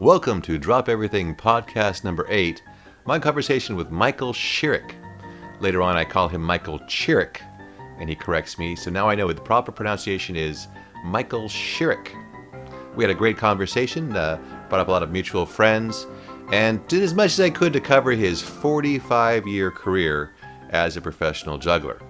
Welcome to Drop Everything Podcast number 8, my conversation with Michael Chirrick. Later on I call him Michael Chirrick, and he corrects me, so now I know what the proper pronunciation is Michael Chirrick. We had a great conversation, brought up a lot of mutual friends, and did as much as I could to cover his 45-year career as a professional juggler.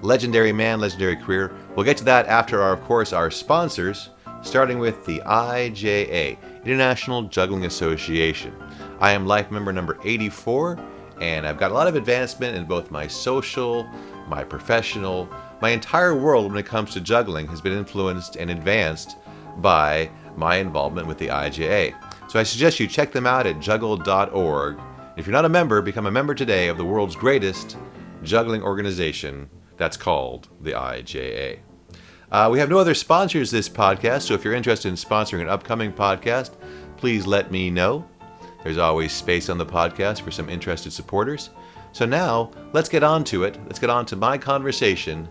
Legendary man, legendary career. We'll get to that after, our sponsors, starting with the IJA, International Juggling Association. I am life member number 84, and I've got a lot of advancement in both my social, my professional, my entire world when it comes to juggling has been influenced and advanced by my involvement with the IJA. So I suggest you check them out at juggle.org. If you're not a member, become a member today of the world's greatest juggling organization that's called the IJA. We have no other sponsors this podcast, so if you're interested in sponsoring an upcoming podcast, please let me know. There's always space on the podcast for some interested supporters. So now, let's get on to it. Let's get on to my conversation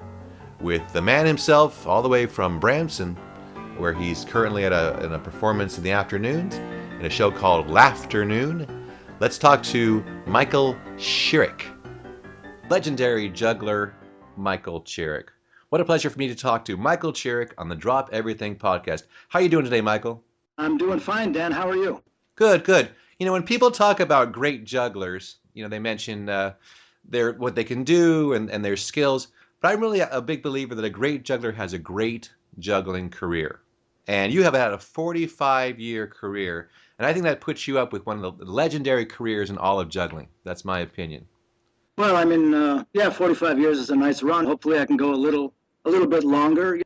with the man himself, all the way from Branson, where he's currently at a performance in the afternoons in a show called Laughternoon. Let's talk to Michael Chirrick. Legendary juggler Michael Chirrick. What a pleasure for me to talk to Michael Chirrick on the Drop Everything podcast. How are you doing today, Michael? I'm doing fine, Dan. How are you? Good, good. You know, when people talk about great jugglers, you know, they mention what they can do and their skills. But I'm really a big believer that a great juggler has a great juggling career. And you have had a 45-year career. And I think that puts you up with one of the legendary careers in all of juggling. That's my opinion. Well, I mean, 45 years is a nice run. Hopefully I can go a little bit longer.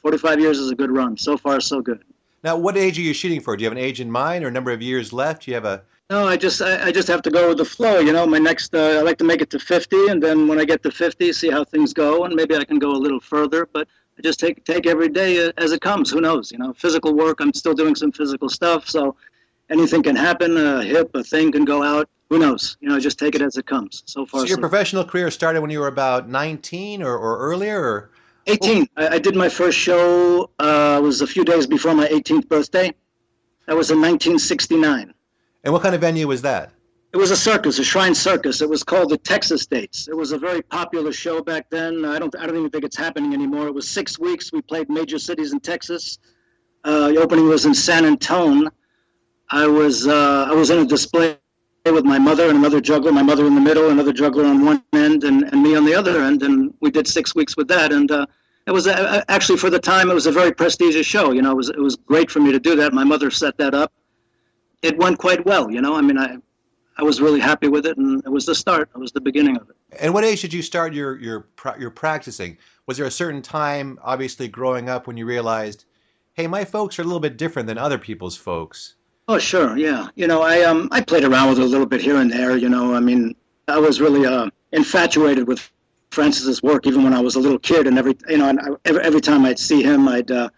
45 years is a good run. So far, so good. Now, what age are you shooting for? Do you have an age in mind or a number of years left? Do you have a... No, I just have to go with the flow. You know, my next, I like to make it to 50, and then when I get to 50, see how things go, and maybe I can go a little further. But I just take every day as it comes. Who knows? You know, physical work. I'm still doing some physical stuff, so anything can happen. A hip, a thing can go out. Who knows? You know, just take it as it comes. So far. So your professional career started when you were about 19 or earlier, or 18. I did my first show. It was a few days before my 18th birthday. That was in 1969. And what kind of venue was that? It was a circus, a shrine circus. It was called the Texas Dates. It was a very popular show back then. I don't even think it's happening anymore. It was 6 weeks. We played major cities in Texas. The opening was in San Antonio. I was in a display with my mother and another juggler, my mother in the middle, another juggler on one end, and me on the other end, and we did 6 weeks with that. And it was actually, for the time, it was a very prestigious show. You know, it was great for me to do that. My mother set that up. It went quite well. You know, I mean, I was really happy with it, and it was the start. It was the beginning of it. And what age did you start your practicing? Was there a certain time, obviously growing up, when you realized, hey, my folks are a little bit different than other people's folks? Oh, sure, yeah. You know, I played around with it a little bit here and there. You know, I mean, I was really infatuated with Francis's work even when I was a little kid. And every time I'd see him, I'd try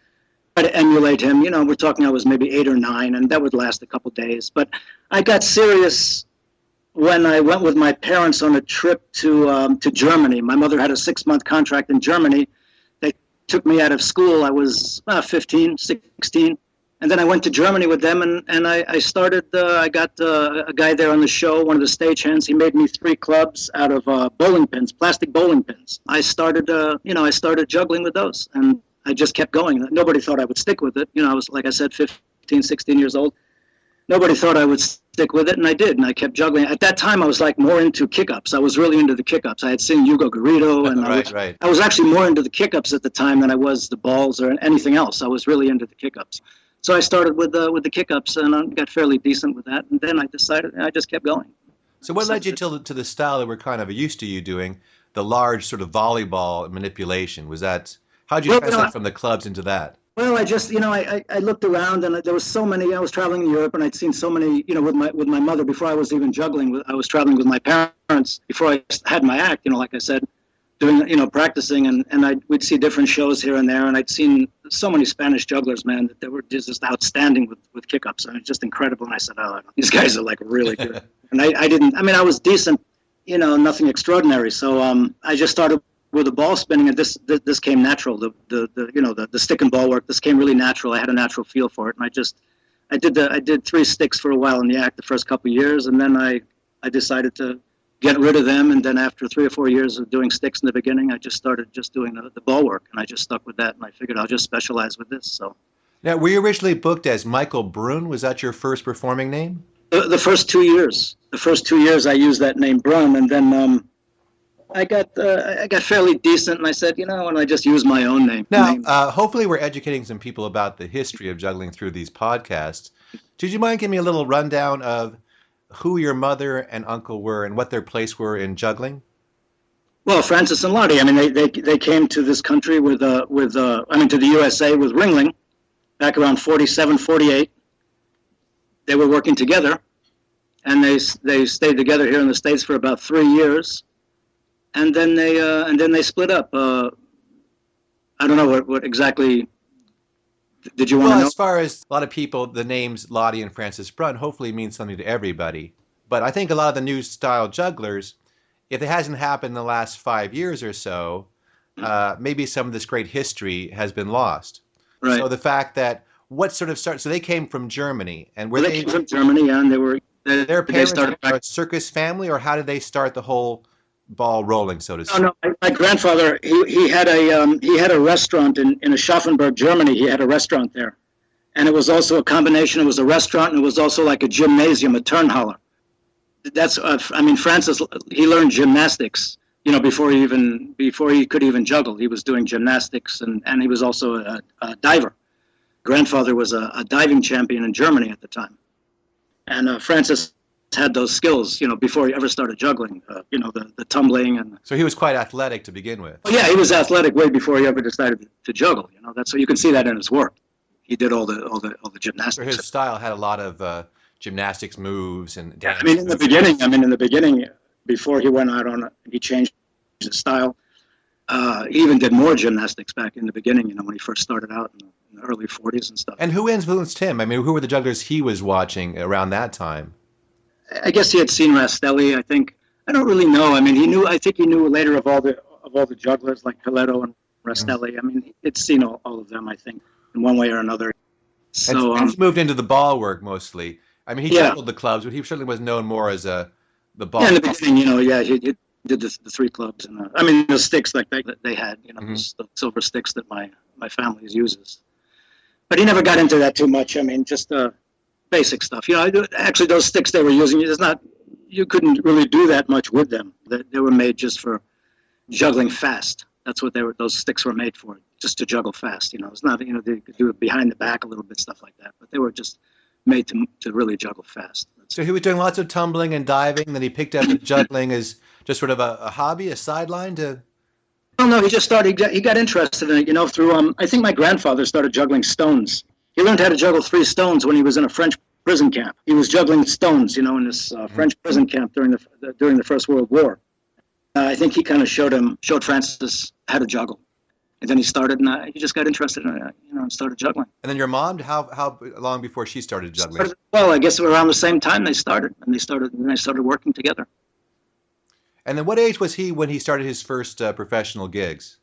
to emulate him. You know, we're talking I was maybe 8 or 9, and that would last a couple days. But I got serious when I went with my parents on a trip to Germany. My mother had a 6-month contract in Germany. They took me out of school. I was 15, 16. And then I went to Germany with them, and I started, I got a guy there on the show, one of the stagehands. He made me 3 clubs out of bowling pins, plastic bowling pins. I started juggling with those, and I just kept going. Nobody thought I would stick with it. You know, I was, like I said, 15, 16 years old. Nobody thought I would stick with it, and I did, and I kept juggling. At that time, I was like more into kick-ups. I was really into the kick-ups. I had seen Hugo Garrido, and I was actually more into the kick-ups at the time than I was the balls or anything else. I was really into the kick-ups. So I started with the kick-ups, and I got fairly decent with that. And then I decided, I just kept going. So what led you to the style that we're kind of used to you doing, the large sort of volleyball manipulation? Was that, how did you translate from the clubs into that? Well, I just, I looked around, and there was so many. I was traveling in Europe, and I'd seen so many, with my mother before I was even juggling. I was traveling with my parents before I had my act, like I said. Doing, practicing, and we'd see different shows here and there, and I'd seen so many Spanish jugglers, man, that they were just outstanding with kick-ups. I mean, just incredible. And I said, oh, these guys are like really good. And I was decent, nothing extraordinary. So I just started with the ball spinning, and this came natural. The stick and ball work, this came really natural. I had a natural feel for it, and I just I did three sticks for a while in the act the first couple of years, and then I decided to get rid of them. And then after 3 or 4 years of doing sticks in the beginning, I just started just doing the ball work, and I just stuck with that. And I figured I'll just specialize with this. So Now, were you originally booked as Michael Brun? Was that your first performing name? the first 2 years, I used that name Brun, and then I got fairly decent, and I said, why don't I just use my own name? Now, hopefully we're educating some people about the history of juggling through these podcasts. Would you mind giving me a little rundown of who your mother and uncle were and what their place were in juggling? Well, Francis and Lottie. I mean, they came to this country to the USA with Ringling back around 47, 48. They were working together, and they stayed together here in the States for about 3 years, and then they split up. I don't know what exactly. Did you want to know? As far as a lot of people, the names Lottie and Francis Brun hopefully means something to everybody. But I think a lot of the new style jugglers, if it hasn't happened in the last 5 years or so, maybe some of this great history has been lost. Right. So the fact that what sort of started, so they came from Germany, and were they came from Germany, and their parents started a circus family, or how did they start the whole ball rolling, so to speak? No, my grandfather, he had a restaurant in Aschaffenburg, Germany. He had a restaurant there, and it was also a combination. It was a restaurant, and it was also like a gymnasium, a turnhalle. That's Francis. He learned gymnastics, before he could even juggle. He was doing gymnastics, and he was also a diver. Grandfather was a diving champion in Germany at the time, and Francis had those skills, before he ever started juggling. The tumbling and. So he was quite athletic to begin with. Oh, yeah, he was athletic way before he ever decided to juggle. That's you can see that in his work. He did all the gymnastics. So his style had a lot of gymnastics moves and dance. In the beginning, before he went out on it, he changed his style. He even did more gymnastics back in the beginning, when he first started out in the early 40s and stuff. And who influenced him? I mean, who were the jugglers he was watching around that time? I guess he had seen Rastelli. I think I don't really know. I mean, he knew. I think he knew later of all the jugglers like Coletto and Rastelli. I mean, he'd seen all of them. I think in one way or another. So and he moved into the ball work mostly. I mean, he juggled the clubs, but he certainly was known more as the ball. Yeah, in the beginning, he did the three clubs, and the sticks like they had, the silver sticks that my family uses. But he never got into that too much. I mean, just basic stuff. Actually, those sticks they were using, you couldn't really do that much with them. They were made just for juggling fast. That's what those sticks were made for, just to juggle fast. It's not, they could do it behind the back a little bit, stuff like that. But they were just made to really juggle fast. So he was doing lots of tumbling and diving, then he picked up juggling as just sort of a hobby, a sideline to... Well, no, he just started, he got interested in it, through, I think my grandfather started juggling stones. He learned how to juggle 3 stones when he was in a French prison camp. He was juggling stones, in this French prison camp during the First World War. I think he kind of showed Francis how to juggle. And then he started, and he just got interested in it, and started juggling. And then your mom, how long before she started juggling? Well, I guess around the same time they started, and they started working together. And then what age was he when he started his first professional gigs?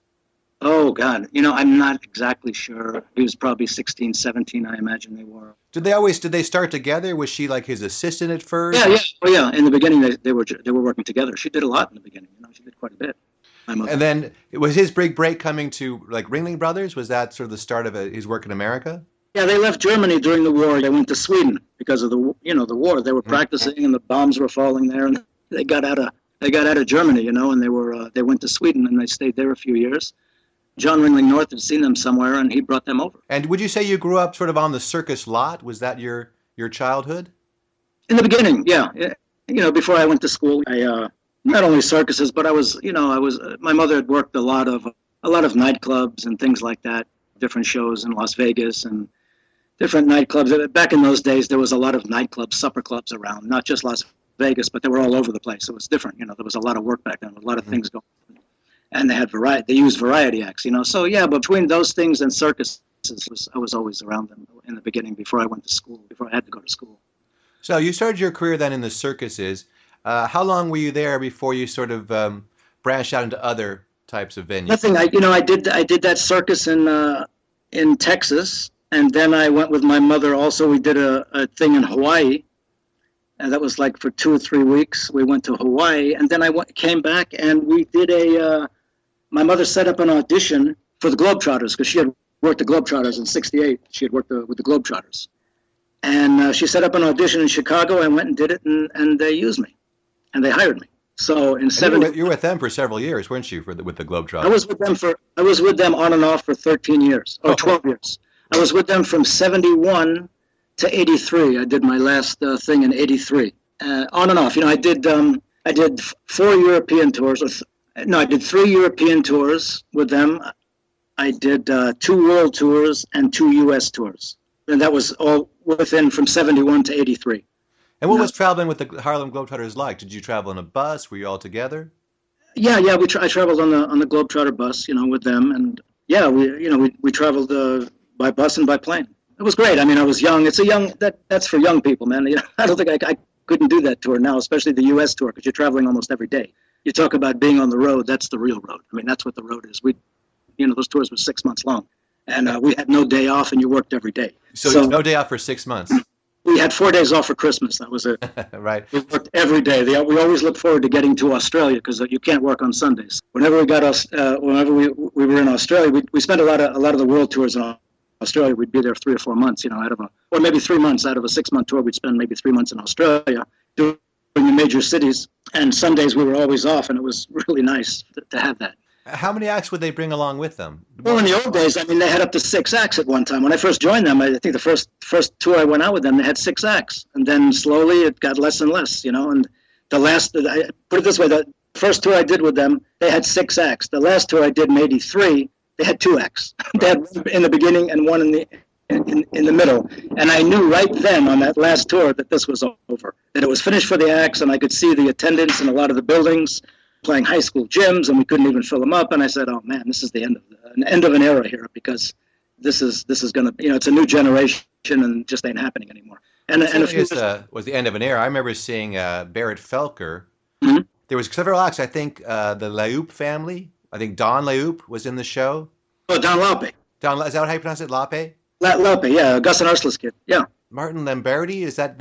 Oh, God. I'm not exactly sure. He was probably 16, 17, I imagine they were. Did they start together? Was she like his assistant at first? Yeah. Oh, yeah. In the beginning, they were working together. She did a lot in the beginning. She did quite a bit. And then was his big break coming to like Ringling Brothers? Was that sort of the start of his work in America? Yeah, they left Germany during the war. They went to Sweden because of the war. They were practicing, and the bombs were falling there, and they got out of Germany, and they went to Sweden, and they stayed there a few years. John Ringling North had seen them somewhere, and he brought them over. And would you say you grew up sort of on the circus lot? Was that your childhood? In the beginning, yeah. Before I went to school, I not only circuses, but I was my mother had worked a lot of nightclubs and things like that, different shows in Las Vegas and different nightclubs. Back in those days, there was a lot of nightclubs, supper clubs around, not just Las Vegas, but they were all over the place. It was different, there was a lot of work back then, a lot of things going on. And they had they used variety acts, So yeah, between those things and circuses, I was always around them in the beginning before I went to school, before I had to go to school. So you started your career then in the circuses. How long were you there before you sort of branched out into other types of venues? Nothing. I did that circus in Texas, And then I went with my mother also. We did a thing in Hawaii, and that was like for 2 or 3 weeks. We went to Hawaii, and then came back, and we did my mother set up an audition for the Globetrotters, because she had worked the Globetrotters in '68. She had worked with the Globetrotters. And she set up an audition in Chicago. I went and did it, and they used me, and they hired me. So in you were with them for several years, weren't you, with the Globetrotters? I was with them on and off for 13 years, or 12 years. I was with them from 71 to 83. I did my last thing in 83. On and off. I did 4 European tours. I did 3 European tours with them. I did 2 world tours and 2 U.S. tours. And that was all within from 71 to 83. And what was traveling with the Harlem Globetrotters like? Did you travel in a bus? Were you all together? Yeah. I traveled on the Globetrotter bus, with them, and yeah, we traveled by bus and by plane. It was great. I mean, I was young. That's for young people, man. I don't think I couldn't do that tour now, especially the U.S. tour, because you're traveling almost every day. You talk about being on the road. That's the real road. I mean, that's what the road is. Those tours were 6 months long, and we had no day off, and you worked every day. So no day off for 6 months. We had 4 days off for Christmas. That was it. Right. We worked every day. We always looked forward to getting to Australia, because you can't work on Sundays. Whenever we were in Australia, we spent a lot of the world tours in Australia. We'd be there 3 or 4 months, or maybe 3 months out of a 6-month tour. We'd spend maybe 3 months in Australia doing the major cities. And Sundays we were always off, and it was really nice to have that. How many acts would they bring along with them? Well, in the old days, I mean, they had up to 6 acts at one time. When I first joined them, I think the first tour I went out with them, they had 6 acts. And then slowly it got less and less, and the last, I put it this way, the first tour I did with them, they had 6 acts. The last tour I did in '83, they had 2 acts. They had one in the beginning and one in the middle. And I knew right then on that last tour that this was over, that it was finished for the acts, and I could see the attendance in a lot of the buildings, playing high school gyms, and we couldn't even fill them up. And I said, "Oh man, this is the end of an era here, because this is going to, it's a new generation, and just ain't happening anymore." And was the end of an era. I remember seeing Barrett Felker. Mm-hmm. There was several acts. I think the Laoup family. I think Don Laoup was in the show. Oh, Don Laupe. Is that how you pronounce it? Laupe? Laupe, yeah, Gus and Ursula's kid, yeah. Martin Lamberti, is that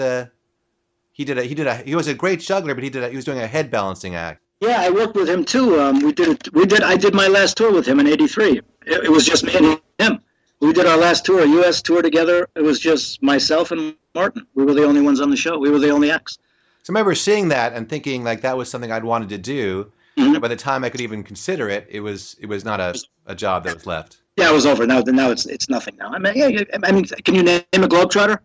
he was a great juggler, but he was doing a head balancing act. Yeah, I worked with him too. I did my last tour with him in '83. It was just me and him. We did our last tour, a U.S. tour together. It was just myself and Martin. We were the only ones on the show. We were the only acts. So I remember seeing that and thinking like that was something I'd wanted to do. Mm-hmm. By the time I could even consider it, it was not a job that was left. Yeah, it was over. Now it's nothing now. I mean, can you name a Globetrotter?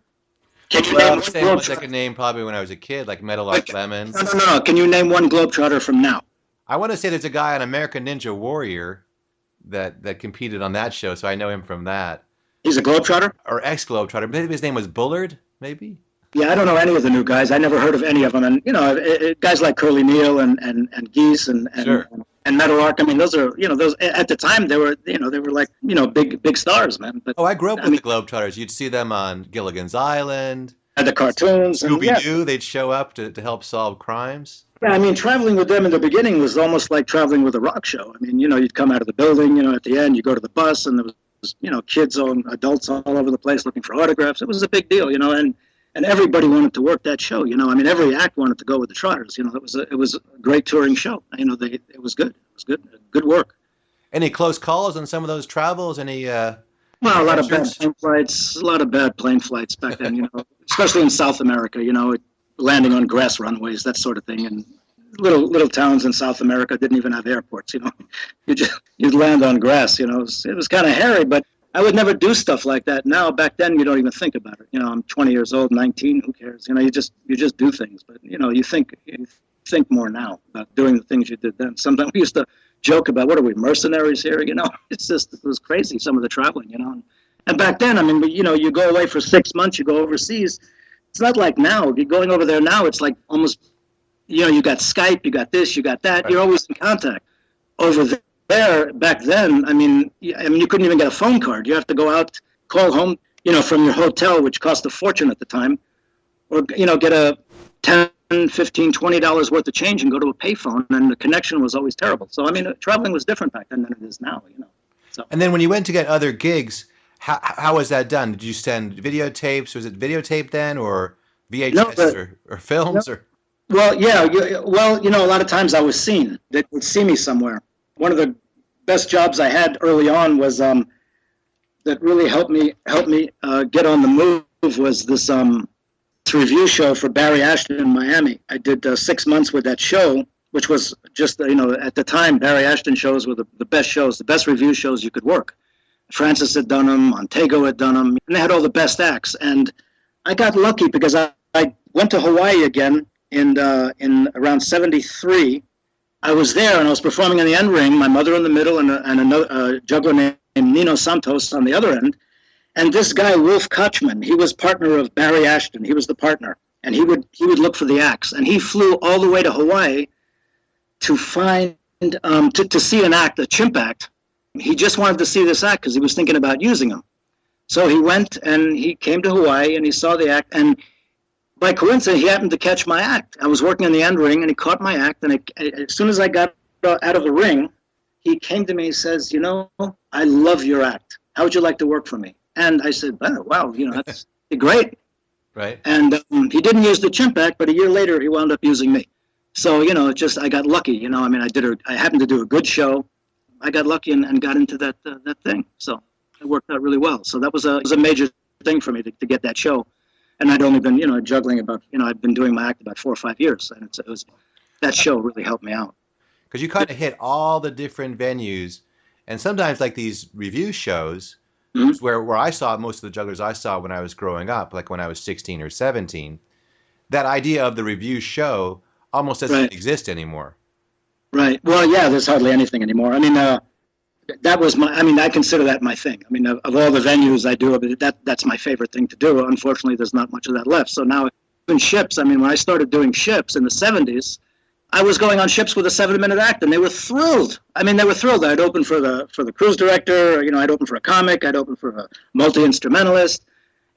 Can you name one ones I could name probably when I was a kid, like Meadowlark Lemon. No. Can you name one Globetrotter from now? I want to say there's a guy on American Ninja Warrior that competed on that show, so I know him from that. He's a Globetrotter? Or ex-Globetrotter. Maybe his name was Bullard, maybe? Yeah, I don't know any of the new guys. I never heard of any of them. And, guys like Curly Neal and Geese and sure. And Meadowlark, I mean, those are, those at the time they were like, big stars, man. But I grew up with the Globetrotters. You'd see them on Gilligan's Island. And the cartoons. Scooby-Doo, they'd show up to help solve crimes. Yeah, I mean, traveling with them in the beginning was almost like traveling with a rock show. I mean, you'd come out of the building, at the end, you go to the bus, and there was, kids and adults all over the place looking for autographs. It was a big deal, and everybody wanted to work that show. I mean, every act wanted to go with the Trotters. It was a great touring show. It was good. It was good work. Any close calls on some of those travels? Any? Well, a lot of bad plane flights. A lot of bad plane flights back then. Especially in South America. Landing on grass runways, that sort of thing, and little towns in South America didn't even have airports. You'd land on grass. It was kind of hairy, but I would never do stuff like that. Now, back then, you don't even think about it. I'm 20 years old, 19. Who cares? You just do things. But you think more now about doing the things you did then. Sometimes we used to joke about, what are we, mercenaries here? It was crazy, some of the traveling. And back then, I mean, you go away for 6 months, you go overseas. It's not like now. If you're going over there now, it's like almost, you got Skype, you got this, you got that. Right. You're always in contact. Over there, back then, I mean, you couldn't even get a phone card. You have to go out, call home, from your hotel, which cost a fortune at the time, or, get a $10, $15, $20 worth of change and go to a payphone, and the connection was always terrible. So, I mean, traveling was different back then than it is now, So. And then when you went to get other gigs, How was that done? Did you send videotapes? Was it videotape then, or No, VHS but or no, films or? well, yeah, well, a lot of times I was seen. They would see me somewhere. One of the best jobs I had early on was that really helped me get on the move was this review show for Barry Ashton in Miami. I did 6 months with that show, which was just at the time Barry Ashton shows were the best shows, the best review shows you could work. Francis had done them, Montego had done them, and they had all the best acts. And I got lucky because I went to Hawaii again in around '73. I was there and I was performing in the end ring, my mother in the middle and another juggler named Nino Santos on the other end. And this guy, Wolf Kochman, he was partner of Barry Ashton. He was the partner. And he would look for the acts. And he flew all the way to Hawaii to find, to see an act, a chimp act. He just wanted to see this act because he was thinking about using them. So he went and he came to Hawaii and he saw the act. And by coincidence, he happened to catch my act. I was working in the end ring and he caught my act. And as soon as I got out of the ring, he came to me and says, I love your act. How would you like to work for me? And I said, wow, that's great. Right. And he didn't use the chimp act, but a year later he wound up using me. So, I got lucky. I happened to do a good show. I got lucky and got into that thing. So it worked out really well. So that was a major thing for me to get that show. And I'd only been, juggling about, I'd been doing my act about 4 or 5 years. And it was that show really helped me out. Because you kind of hit all the different venues. And sometimes like these review shows, mm-hmm. where I saw most of the jugglers I saw when I was growing up, like when I was 16 or 17, that idea of the review show almost doesn't exist anymore. Right. Well, yeah, there's hardly anything anymore. I mean, that was I consider that my thing. I mean, of all the venues I do, that's my favorite thing to do. Unfortunately, there's not much of that left. So now in ships, when I started doing ships in the 70s, I was going on ships with a 7-minute act, and they were thrilled. They were thrilled. I'd open for the cruise director, I'd open for a comic, I'd open for a multi-instrumentalist,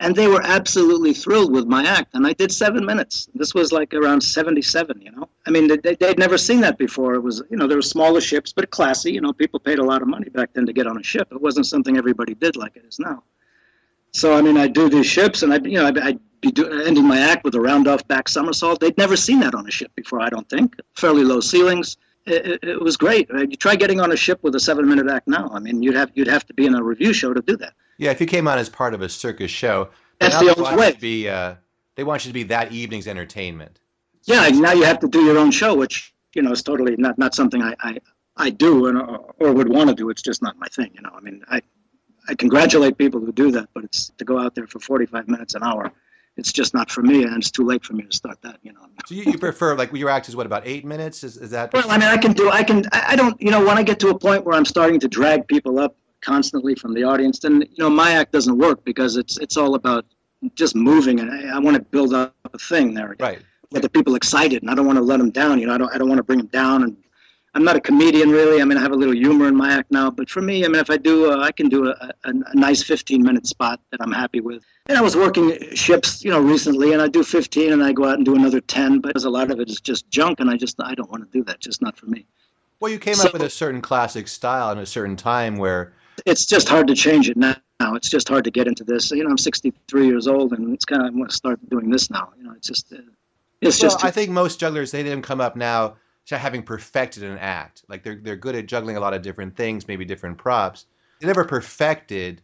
and they were absolutely thrilled with my act. And I did 7 minutes. This was like around 77, they'd never seen that before. It was, there were smaller ships, but classy. People paid a lot of money back then to get on a ship. It wasn't something everybody did like it is now. So, I'd do these ships, and I'd be ending my act with a round-off back somersault. They'd never seen that on a ship before, I don't think. Fairly low ceilings. It was great. You try getting on a ship with a 7-minute act now. You'd have to be in a review show to do that. Yeah, if you came on as part of a circus show, that's the only way. They want you to be that evening's entertainment. Yeah, now you have to do your own show, which is totally not something I do or would want to do. It's just not my thing. I congratulate people who do that, but it's to go out there for 45 minutes, an hour. It's just not for me, and it's too late for me to start that. So you prefer, like, your act is what, about 8 minutes? Is that? Well, I don't. When I get to a point where I'm starting to drag people up constantly from the audience, then my act doesn't work because it's all about just moving, and I want to build up a thing there. Right. Get the people excited, and I don't want to let them down. I don't want to bring them down, and I'm not a comedian really. I have a little humor in my act now, but for me, if I do, I can do a nice 15-minute spot that I'm happy with. And I was working ships, recently, and I do 15, and I go out and do another 10, but a lot of it is just junk, and I don't want to do that. Just not for me. Well, you came up with a certain classic style in a certain time where it's just hard to change it now. It's just hard to get into this. I'm 63 years old, and it's kind of, I'm going to start doing this now. I think most jugglers, they didn't come up now to having perfected an act. Like they're good at juggling a lot of different things, maybe different props. They never perfected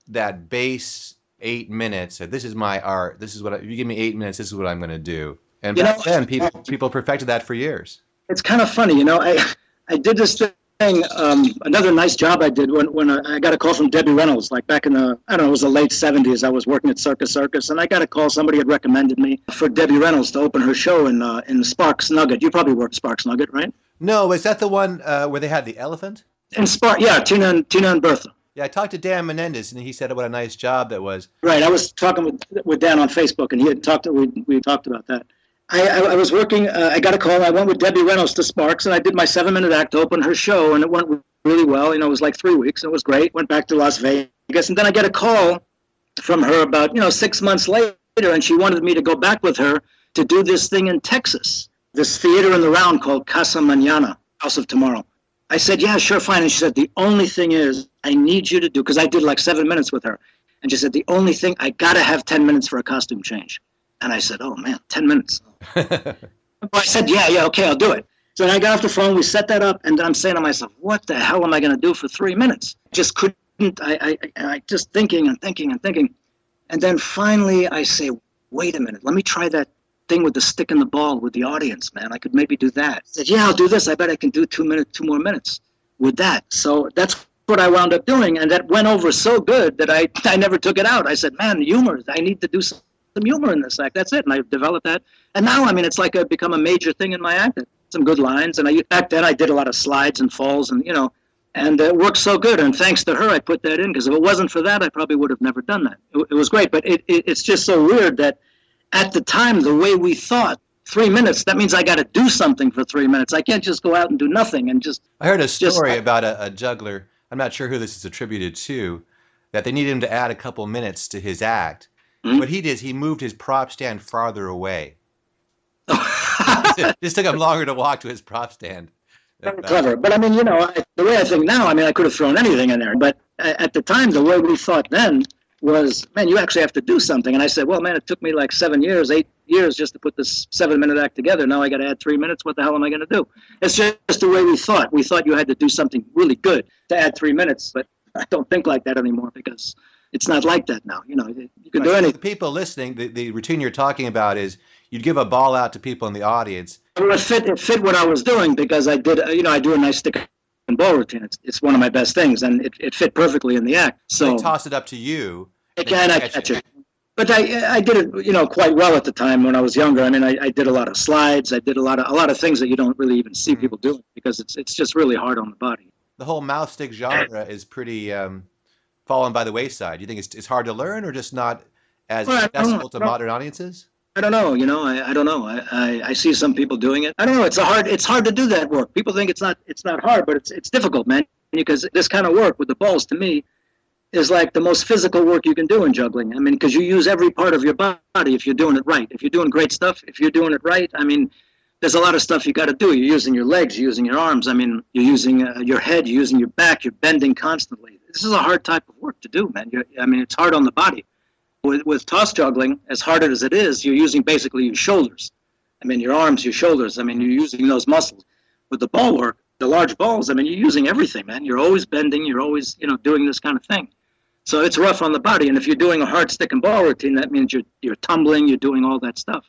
that base 8 minutes. This is my art. This is what if you give me 8 minutes, this is what I'm going to do. And back then, people perfected that for years. It's kind of funny, I did this thing. Another nice job I did when I got a call from Debbie Reynolds, like back in it was the late 70s. I was working at Circus, and I got a call. Somebody had recommended me for Debbie Reynolds to open her show in Sparks Nugget. You probably worked Sparks Nugget, right? No, is that the one where they had the elephant? In Sparks, yeah, Tina and Bertha. Yeah, I talked to Dan Menendez, and he said what a nice job that was. Right, I was talking with Dan on Facebook, and we talked about that. I was working, I got a call, I went with Debbie Reynolds to Sparks, and I did my 7-minute act to open her show, and it went really well. It was like 3 weeks, it was great. Went back to Las Vegas, and then I get a call from her about, 6 months later, and she wanted me to go back with her to do this thing in Texas, this theater in the round called Casa Mañana, House of Tomorrow. I said, yeah, sure, fine. And she said, the only thing is, I need you to do, because I did like 7 minutes with her. And she said, the only thing, I got to have 10 minutes for a costume change. And I said, oh man, 10 minutes. I said, yeah, okay, I'll do it. So then I got off the phone, we set that up, and I'm saying to myself, what the hell am I going to do for 3 minutes? Just couldn't, I just thinking and thinking and thinking. And then finally I say, wait a minute, let me try that thing with the stick and the ball with the audience, man. I could maybe do that. I said, yeah, I'll do this. I bet I can do 2 more minutes with that. So that's what I wound up doing, and that went over so good that I never took it out. I said, man, humor, I need to do some humor in this act. That's it. And I developed that. And now, I mean, it's like become a major thing in my act. Some good lines. And back then I did a lot of slides and falls and, and it worked so good. And thanks to her, I put that in, because if it wasn't for that, I probably would have never done that. It was great. But it's just so weird that at the time, the way we thought, 3 minutes, that means I got to do something for 3 minutes. I can't just go out and do nothing and just. I heard a story about a juggler. I'm not sure who this is attributed to, that they needed him to add a couple minutes to his act. Mm-hmm. What he did is he moved his prop stand farther away. Just took him longer to walk to his prop stand. Very clever. But I mean, the way I think now, I mean, I could have thrown anything in there. But at the time, the way we thought then was, man, you actually have to do something. And I said, well, man, it took me like 8 years just to put this 7-minute act together. Now I got to add 3 minutes. What the hell am I going to do? It's just the way we thought. We thought you had to do something really good to add 3 minutes. But I don't think like that anymore, because it's not like that now. You can do anything. The people listening, the routine you're talking about is you'd give a ball out to people in the audience. Well, it fit what I was doing, because I did, I do a nice stick and ball routine. It's one of my best things, and it fit perfectly in the act. So they toss it up to you. Again, I catch it. But I did it, quite well at the time when I was younger. I mean, I did a lot of slides. I did a lot of things that you don't really even see people doing, because it's just really hard on the body. The whole mouth stick genre is pretty fallen by the wayside. You think it's hard to learn, or just not as accessible to modern audiences? I don't know. I don't know. I see some people doing it. I don't know. It's hard to do that work. People think it's not hard, but it's difficult, man. Because this kind of work with the balls, to me, is like the most physical work you can do in juggling. I mean, because you use every part of your body if you're doing it right. If you're doing great stuff, if you're doing it right, I mean, there's a lot of stuff you got to do. You're using your legs, you're using your arms. I mean, you're using your head, you're using your back, you're bending constantly. This is a hard type of work to do, man. It's hard on the body. With toss juggling, as hard as it is, you're using basically your shoulders. I mean, your arms, your shoulders. I mean, you're using those muscles. With the ball work, the large balls, I mean, you're using everything, man. You're always bending. You're always, doing this kind of thing. So it's rough on the body. And if you're doing a hard stick and ball routine, that means you're tumbling, you're doing all that stuff.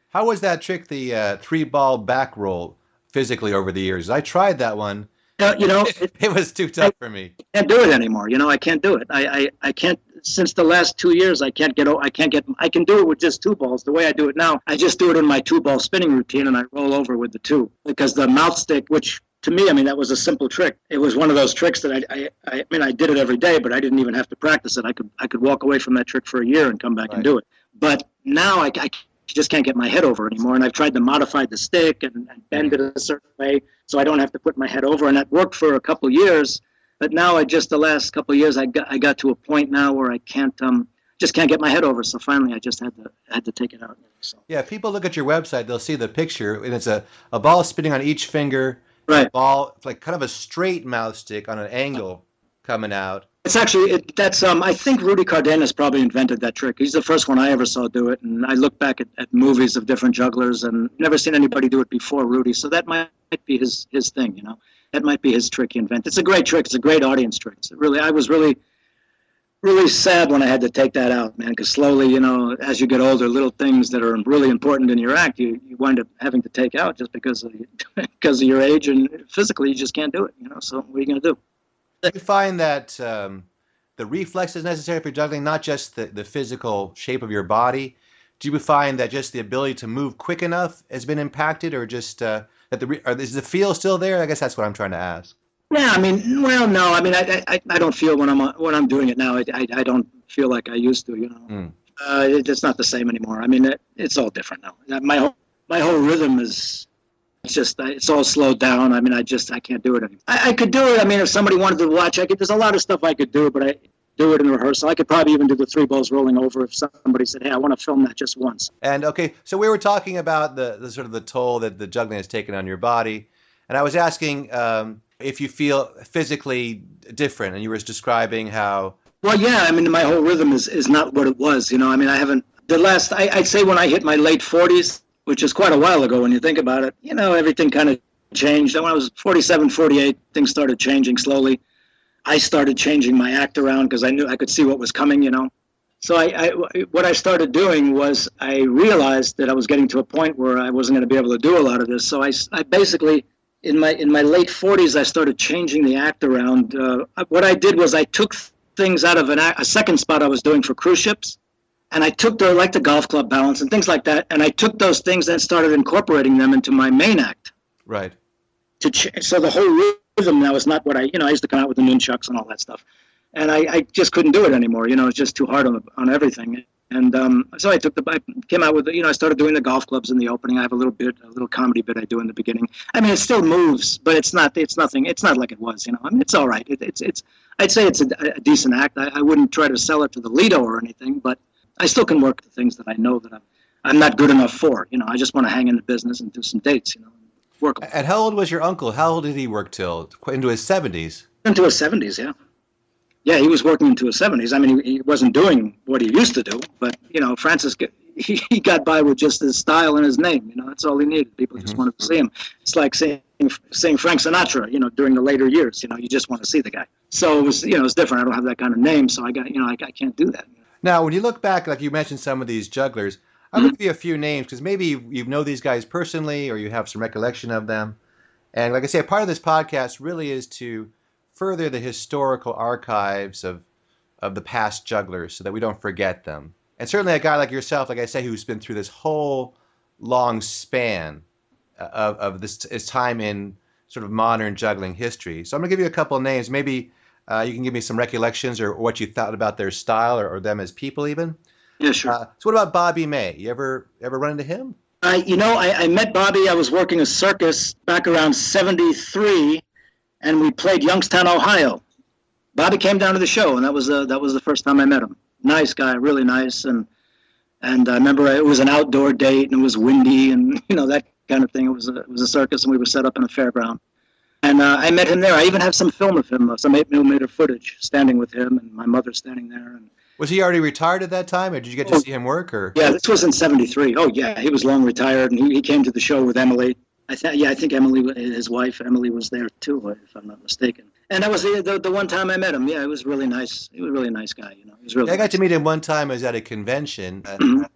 How was that trick, the 3-ball back roll, physically over the years? I tried that one. It was too tough for me. I can't do it anymore. I can't do it. I can't. Since the last 2 years, I can do it with just 2 balls. The way I do it now, I just do it in my 2-ball spinning routine, and I roll over with the 2. Because the mouth stick, which to me, I mean, that was a simple trick. It was one of those tricks that I did it every day, but I didn't even have to practice it. I could walk away from that trick for a year and come back and do it. But now I just can't get my head over anymore, and I've tried to modify the stick and bend it a certain way so I don't have to put my head over, and that worked for a couple years. But now the last couple of years, I got to a point now where I just can't get my head over. So finally, I just had to take it out. So. Yeah, if people look at your website, they'll see the picture, and it's a ball spinning on each finger. Right. A ball, like kind of a straight mouth stick on an angle coming out. It's actually that's I think Rudy Cardenas probably invented that trick. He's the first one I ever saw do it, and I look back at movies of different jugglers and never seen anybody do it before Rudy. So that might be his thing, That might be his trick he invented. It's a great trick. It's a great audience trick. I was really sad when I had to take that out, man, because slowly, as you get older, little things that are really important in your act, you wind up having to take out just because of your age, and physically you just can't do it, So what are you going to do? Do you find that the reflex is necessary for juggling, not just the physical shape of your body? Do you find that just the ability to move quick enough has been impacted, or just is the feel still there? I guess that's what I'm trying to ask. Yeah, I mean, well, no, I mean, I don't feel when I'm doing it now. I don't feel like I used to. It's not the same anymore. I mean, it's all different now. My whole rhythm is. It's all slowed down. I mean, I can't do it anymore. I could do it. I mean, if somebody wanted to watch, there's a lot of stuff I could do, but I do it in rehearsal. I could probably even do the 3 balls rolling over if somebody said, hey, I want to film that just once. And okay, so we were talking about the sort of the toll that the juggling has taken on your body. And I was asking if you feel physically different, and you were describing how. Well, yeah, I mean, my whole rhythm is not what it was, you know. I mean, I haven't, I'd say when I hit my late 40s, which is quite a while ago when you think about it, you know, everything kind of changed. And when I was 47, 48, things started changing slowly. I started changing my act around because I knew I could see what was coming, you know. So what I started doing was I realized that I was getting to a point where I wasn't going to be able to do a lot of this. So I basically, in my late 40s, I started changing the act around. What I did was I took things out of a second spot I was doing for cruise ships, and I took like the golf club balance and things like that, and I took those things and started incorporating them into my main act. Right. So the whole rhythm now is not what I used to come out with the nunchucks and all that stuff. And I just couldn't do it anymore. You know, it's just too hard on everything. And so I came out with, I started doing the golf clubs in the opening. I have a little comedy bit I do in the beginning. I mean, it still moves, but it's not like it was, you know. I mean, it's all right. I'd say it's a decent act. I wouldn't try to sell it to the Lido or anything, but I still can work the things that I know that I'm not good enough for. You know, I just want to hang in the business and do some dates, you know, work. And how old was your uncle? How old did he work till? Into his 70s? Into his 70s, yeah. Yeah, he was working into his 70s. I mean, he wasn't doing what he used to do, but, you know, Francis, he got by with just his style and his name. You know, that's all he needed. People just wanted to see him. It's like saying Frank Sinatra, you know, during the later years. You know, you just want to see the guy. So it was, you know, it's different. I don't have that kind of name, so I can't do that. Now, when you look back, like you mentioned some of these jugglers, I'll give you a few names because maybe you know these guys personally or you have some recollection of them. And like I say, part of this podcast really is to further the historical archives of the past jugglers so that we don't forget them. And certainly a guy like yourself, like I say, who's been through this whole long span of this time in sort of modern juggling history. So I'm going to give you a couple of names. Maybe you can give me some recollections or what you thought about their style or them as people even. Yeah, sure. So what about Bobby May? You ever run into him? I met Bobby. I was working a circus back around 73. And we played Youngstown, Ohio. Bobby came down to the show, and that was the first time I met him. Nice guy, really nice, and I remember it was an outdoor date, and it was windy, and you know that kind of thing. It was a circus, and we were set up in a fairground. And I met him there. I even have some film of him, some 8mm footage, standing with him, and my mother standing there. And was he already retired at that time, or did you get to see him work? Or yeah, this was in '73. Oh yeah, he was long retired, and he came to the show with Emily. I think Emily, his wife, Emily was there too, if I'm not mistaken. And that was the one time I met him. Yeah, it was really nice. He was a really nice guy, you know. He was really. I got to meet him one time. I was at a convention.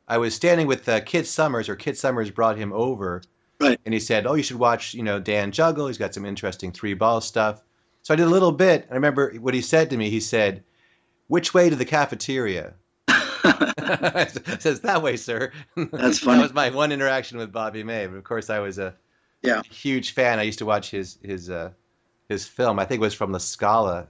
I was standing with Kid Summers, or Kid Summers brought him over. Right. And he said, "Oh, you should watch, you know, Dan juggle. He's got some interesting 3-ball stuff." So I did a little bit. I remember what he said to me. He said, "Which way to the cafeteria?" Says, "That way, sir." That's funny. That was my one interaction with Bobby May. But of course, I was a huge fan. I used to watch his film. I think it was from La Scala.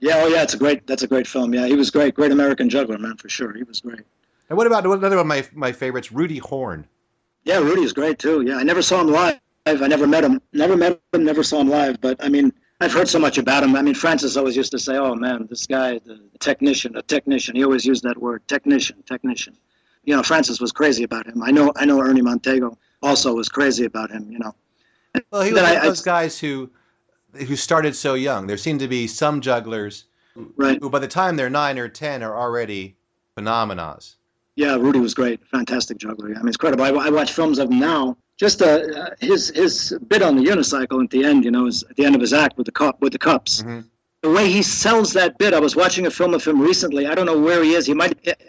Yeah, oh yeah, that's a great film. Yeah, he was great. Great American juggler, man, for sure. He was great. And what about another one of my favorites, Rudy Horn? Yeah, Rudy's great too. Yeah, I never saw him live. I never met him. Never saw him live. But I mean, I've heard so much about him. I mean, Francis always used to say, "Oh man, this guy, the technician, a technician." He always used that word, technician. You know, Francis was crazy about him. I know Ernie Montego also was crazy about him. You know. Well, he was one of those guys who started so young. There seem to be some jugglers who by the time they're 9 or 10 are already phenomenons. Yeah, Rudy was great. Fantastic juggler. I mean, it's incredible. I watch films of him now. Just his bit on the unicycle at the end, you know, is at the end of his act with the cups. Mm-hmm. The way he sells that bit. I was watching a film of him recently. I don't know where he is.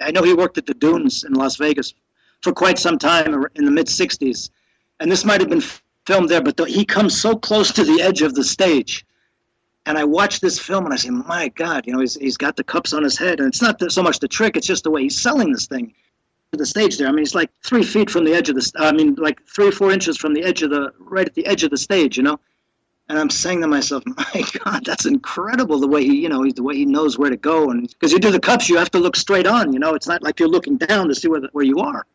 I know he worked at the Dunes in Las Vegas for quite some time in the mid-'60s. And this might have been filmed there, but he comes so close to the edge of the stage. And I watch this film and I say, my God, you know, he's got the cups on his head. And it's not so much the trick, it's just the way he's selling this thing to the stage there. I mean, he's like 3 feet from the edge of like 3 or 4 inches from the edge of right at the edge of the stage, you know. And I'm saying to myself, my God, that's incredible the way he knows where to go. And because you do the cups, you have to look straight on, you know. It's not like you're looking down to see where you are.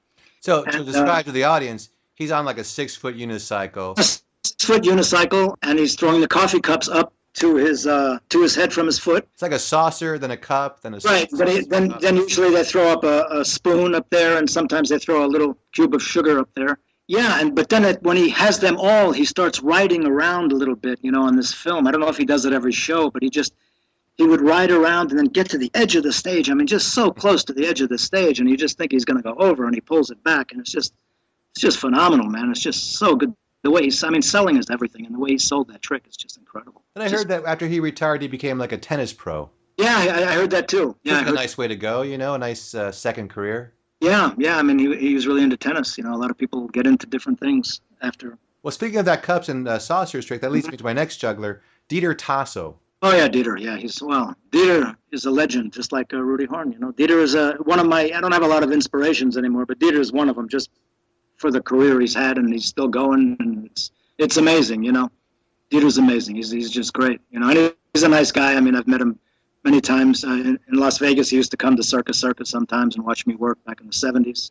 So to describe to the audience, he's on like a 6-foot unicycle. A 6-foot unicycle, and he's throwing the coffee cups up to his head from his foot. It's like a saucer, then a cup, then a right. But then usually they throw up a spoon up there, and sometimes they throw a little cube of sugar up there. Yeah, but then when he has them all, he starts riding around a little bit, on this film. I don't know if he does it every show, but he would ride around and then get to the edge of the stage. I mean, just so close to the edge of the stage, and you just think he's going to go over, and he pulls it back, and it's just phenomenal, man. It's just so good. The way selling is everything, and the way he sold that trick is just incredible. And I heard that after he retired, he became like a tennis pro. Yeah, I heard that too. Yeah, a nice way to go, a nice second career. Yeah. I mean, he was really into tennis. A lot of people get into different things after. Well, speaking of that cups and saucers trick, that leads me to my next juggler, Dieter Tasso. Oh yeah, Dieter. Yeah, Dieter is a legend, just like Rudy Horn. Dieter is one of my. I don't have a lot of inspirations anymore, but Dieter is one of them, just for the career he's had, and he's still going, and it's amazing. Dieter's amazing. He's just great. And he's a nice guy. I mean, I've met him many times in Las Vegas. He used to come to Circus sometimes and watch me work back in the 70s.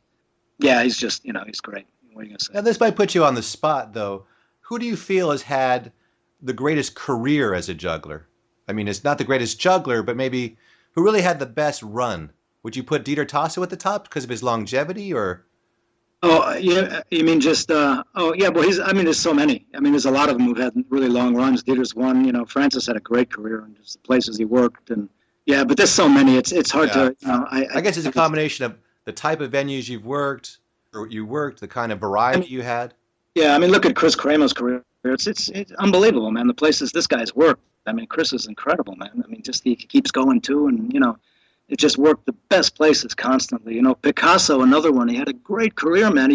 Yeah, he's just, he's great. What are you going to say? Now, this might put you on the spot, though. Who do you feel has had the greatest career as a juggler? I mean, it's not the greatest juggler, but maybe who really had the best run? Would you put Dieter Tasso at the top because of his longevity, or? Oh, yeah, you mean just, yeah, well, there's so many. I mean, there's a lot of them who've had really long runs. Dieter's one, Francis had a great career and just the places he worked. And yeah, but there's so many, it's hard to, I guess it's a combination of the type of venues you've worked, the kind of variety you had. Yeah, I mean, look at Chris Kramer's career. It's unbelievable, man. The places this guy's worked. I mean, Chris is incredible, man. I mean, just he keeps going too, and, it just worked the best places constantly. Picasso, another one. He had a great career, man.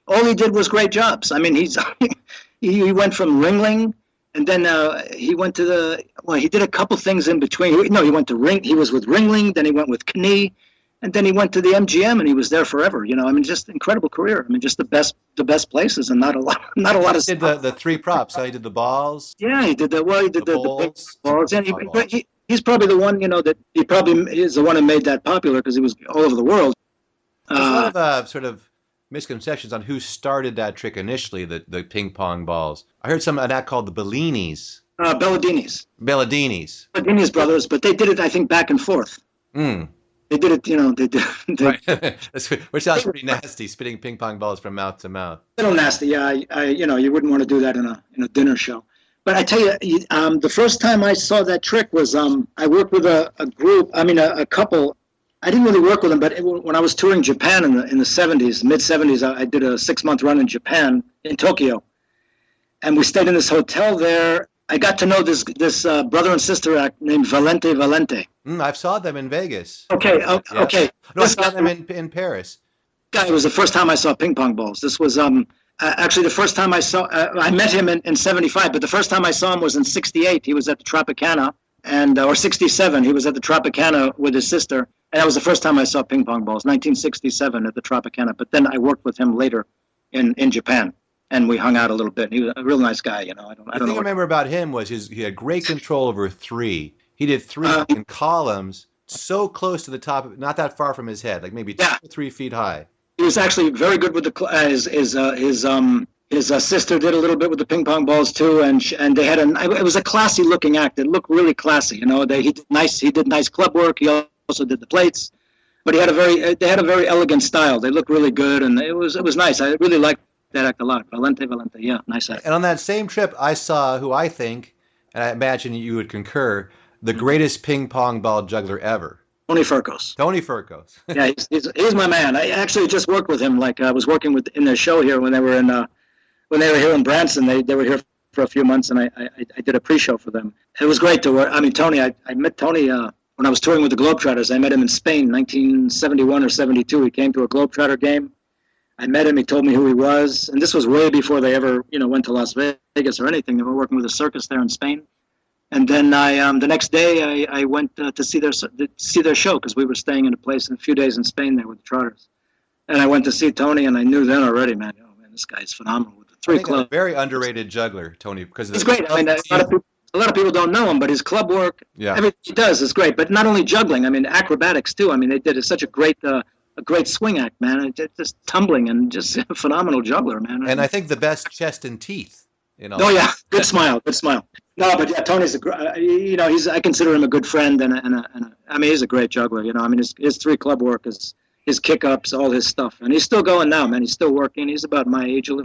All he did was great jobs. I mean, he went from Ringling, and then he went to he did a couple things in between. He went to He was with Ringling, then he went with Knie, and then he went to the MGM, and he was there forever. I mean, just incredible career. I mean, just the best places, and not a lot of. He did the three props. So he did the balls. Yeah, he did that. Well, he did the big balls, and he's probably the one, that he probably is the one who made that popular because he was all over the world. There's a lot of sort of misconceptions on who started that trick initially, the ping pong balls. I heard an act called the Bellinis. Belladinis. Belladinis brothers, but they did it, I think, back and forth. They did it, they did. Right. Which sounds pretty nasty, spitting ping pong balls from mouth to mouth. A little nasty, yeah. You wouldn't want to do that in a dinner show. But I tell you, the first time I saw that trick was I worked with a group. I mean, a couple. I didn't really work with them, but when I was touring Japan in the 70s, mid 70s, I did a 6-month run in Japan, in Tokyo, and we stayed in this hotel there. I got to know this brother and sister act named Valente. I've saw them in Vegas. Okay. No, I saw them in Paris. It was the first time I saw ping pong balls. This was actually the first time I met him in 75, but the first time I saw him was in 68. He was at the Tropicana, or 67. He was at the Tropicana with his sister, and that was the first time I saw ping pong balls, 1967 at the Tropicana. But then I worked with him later in Japan, and we hung out a little bit. He was a real nice guy, I don't know. The thing I remember about him was he had great control over three. He did three in columns, so close to the top, not that far from his head, like maybe 2 or 3 feet high. He was actually very good with his sister did a little bit with the ping pong balls too, and they had it was a classy looking act. It looked really classy, He did nice club work. He also did the plates, but they had a very elegant style. They looked really good, and it was nice. I really liked that act a lot. Valente, yeah, nice act. And on that same trip, I saw who I think, and I imagine you would concur, the greatest ping pong ball juggler ever. Tony Furcos. Yeah, he's my man. I actually just worked with him. Like I was working in their show here when they were here in Branson. They were here for a few months, and I did a pre-show for them. It was great to work. I mean, Tony. I met Tony when I was touring with the Globetrotters. I met him in Spain, 1971 or 72. He came to a Globetrotter game. I met him. He told me who he was, and this was way before they ever went to Las Vegas or anything. They were working with a circus there in Spain. And then the next day I went to see their show because we were staying in a few days in Spain there with the Trotters. And I went to see Tony, and I knew then already, man, this guy is phenomenal with the three clubs. A very underrated juggler, Tony, because he's great. I mean, a lot of people don't know him, but his club work, everything he does is great. But not only juggling, I mean, acrobatics too. I mean, they did such a great swing act, man. Just tumbling and just a phenomenal juggler, man. And I think the best chest and teeth. Oh yeah, good smile. No, but yeah, Tony's I consider him a good friend, and I mean, he's a great juggler. I mean, his 3 club work is his kick-ups, all his stuff. And he's still going now, man. He's still working. He's about my age, a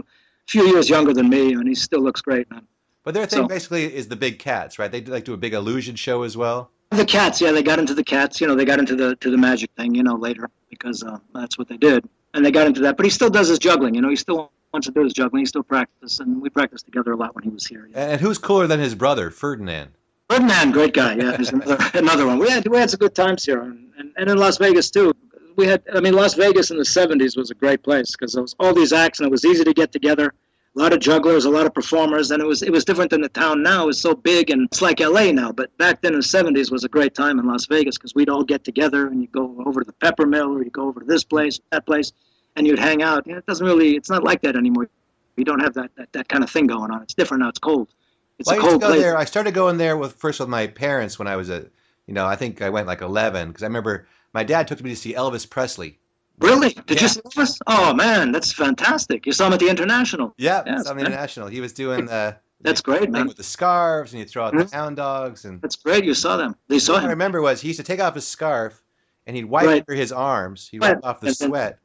few years younger than me, and he still looks great, man. But their thing basically is the big cats, right? They like do a big illusion show as well. The cats, yeah, they got into the cats. They got into the magic thing, later because that's what they did, and they got into that. But he still does his juggling. He still wants to do his juggling. He still practices, and we practiced together a lot when he was here. And who's cooler than his brother, Ferdinand? Ferdinand, great guy. Yeah, he's another one. We had some good times here, and in Las Vegas too. Las Vegas in the '70s was a great place because there was all these acts, and it was easy to get together. A lot of jugglers, a lot of performers, and it was different than the town now. It's so big, and it's like LA now. But back then in the '70s was a great time in Las Vegas because we'd all get together, and you'd go over to the Pepper Mill, or you go over to this place, that place, and you'd hang out. It's not like that anymore. You don't have that kind of thing going on. It's different now. It's cold. It's a cold place. I started going there first with my parents when I was I think I went like 11 because I remember my dad took me to see Elvis Presley. Really? Did you see Elvis? Oh man, that's fantastic! You saw him at the International. Yeah, saw him at the International. He was doing that's great, man. With the scarves, and you throw out the hound dogs, and that's great. You saw them. They saw him. What I remember was he used to take off his scarf, and he'd wipe under his arms. He'd wipe off the sweat.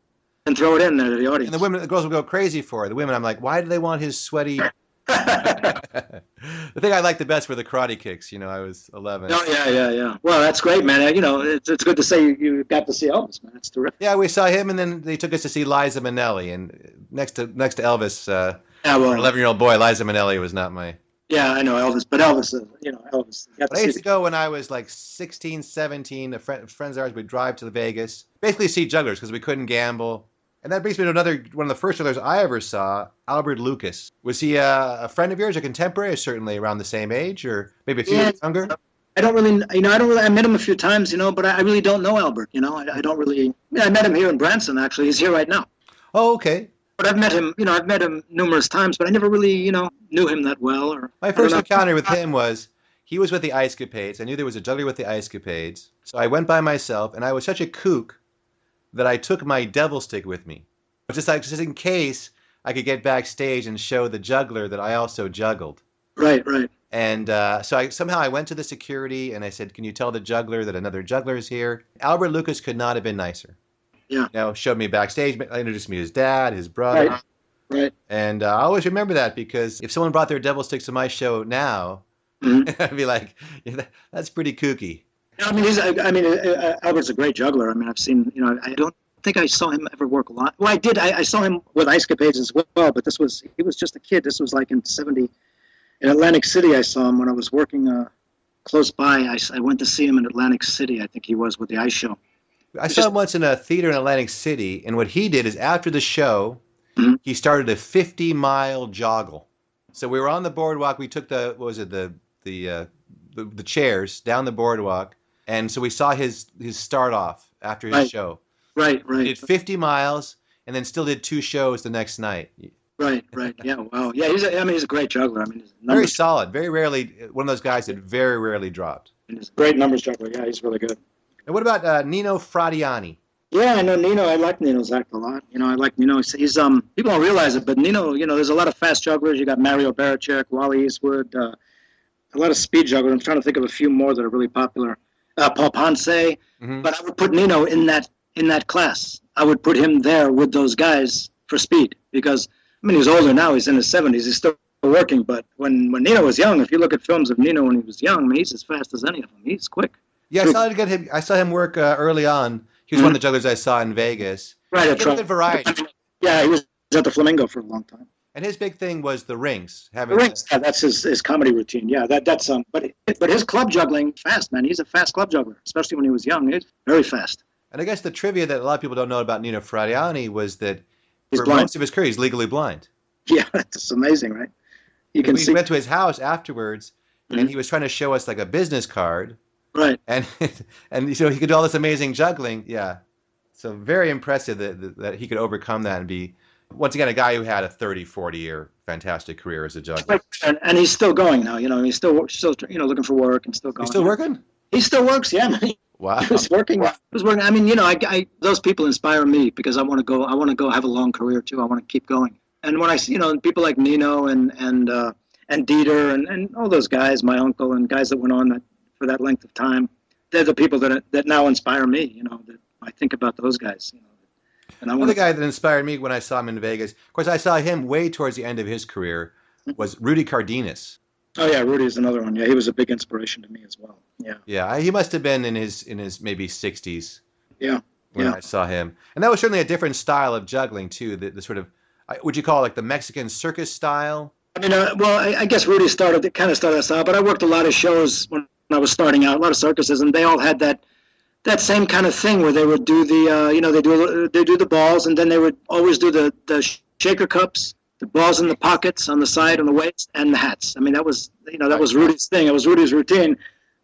And throw it in there to the audience. And the girls would go crazy for it. The women, I'm like, why do they want his sweaty? The thing I liked the best were the karate kicks. I was 11. Oh yeah. Well, that's great, man. It's good to say you got to see Elvis, man. That's terrific. Yeah, we saw him, and then they took us to see Liza Minnelli. And next to Elvis, an 11-year-old boy, Liza Minnelli was not my. Yeah, I know Elvis, but Elvis. Elvis. I used to go when I was like 16, 17. Friends of ours would drive to Vegas, basically see jugglers because we couldn't gamble. And that brings me to one of the first jugglers I ever saw, Albert Lucas. Was he a friend of yours, a contemporary, certainly around the same age, or maybe a few years younger? I don't really, I met him a few times, but I really don't know Albert, I don't really, I met him here in Branson, actually. He's here right now. Oh, okay. But I've met him numerous times, but I never really, knew him that well. My first encounter with him was, he was with the Ice Capades. I knew there was a juggler with the Ice Capades. So I went by myself, and I was such a kook that I took my devil stick with me. Just in case I could get backstage and show the juggler that I also juggled. Right. And so I went to the security and I said, can you tell the juggler that another juggler is here? Albert Lucas could not have been nicer. Yeah. Showed me backstage, introduced me to his dad, his brother. Right. And I always remember that because if someone brought their devil sticks to my show now, I'd be like, that's pretty kooky. Albert's a great juggler. I've seen, I don't think I saw him ever work a lot. Well, I did. I saw him with Ice Capades as well, but he was just a kid. This was like in '70. In Atlantic City, I saw him when I was working close by. I went to see him in Atlantic City, I think he was, with the ice show. I saw him once in a theater in Atlantic City, and what he did is after the show, he started a 50-mile joggle. So we were on the boardwalk. We took the chairs down the boardwalk, and so we saw his start off after his show. Right. He did 50 miles, and then still did 2 shows the next night. Right. Yeah. Wow. Yeah. He's a great juggler. Very solid. Very rarely, one of those guys that very rarely dropped. He's a great numbers juggler. Yeah, he's really good. And what about Nino Fradiani? Yeah, I know Nino. I like Nino's act a lot. I like Nino. He's people don't realize it, but Nino, there's a lot of fast jugglers. You got Mario Barachek, Wally Eastwood, a lot of speed jugglers. I'm trying to think of a few more that are really popular. Paul Ponce. Mm-hmm. But I would put Nino in that class. I would put him there with those guys for speed because he's older now. He's in his 70s. He's still working. But when Nino was young, if you look at films of Nino when he was young, he's as fast as any of them. He's quick. Yeah, I saw him work early on. He was one of the jugglers I saw in Vegas. Right, a good variety. Yeah, he was at the Flamingo for a long time. And his big thing was the rings. Yeah, that's his comedy routine. Yeah, that's but his club juggling fast, man. He's a fast club juggler, especially when he was young. He's very fast. And I guess the trivia that a lot of people don't know about Nino Fradiani was that for blind. most of his career, he's legally blind. Yeah, that's amazing, right? We went to his house afterwards, and he was trying to show us like a business card. Right. And so he could do all this amazing juggling. Yeah. So very impressive that he could overcome that and be, once again, a guy who had a 30, 40-year fantastic career as a juggler. And he's still going now. He's still looking for work and still going. He's still working? He still works, yeah, man. Wow. He was working. Those people inspire me because I want to go have a long career too. I want to keep going. And when I see, people like Nino and Dieter and all those guys, my uncle and guys that went on for that length of time, they're the people that now inspire me. That I think about those guys. And I want Another guy that inspired me when I saw him in Vegas, of course, I saw him way towards the end of his career, was Rudy Cardenas. Oh yeah, Rudy's another one. Yeah, he was a big inspiration to me as well. Yeah. Yeah, he must have been in his maybe 60s Yeah. when Yeah. I saw him, and that was certainly a different style of juggling too. The sort of, would you call it like the Mexican circus style? I mean, well, I guess Rudy kind of started us out, but I worked a lot of shows when I was starting out, a lot of circuses, and they all had that same kind of thing where they would do they do the balls, and then they would always do the shaker cups, the balls in the pockets on the side and the waist, and the hats. I mean, that was Rudy's thing. It was Rudy's routine.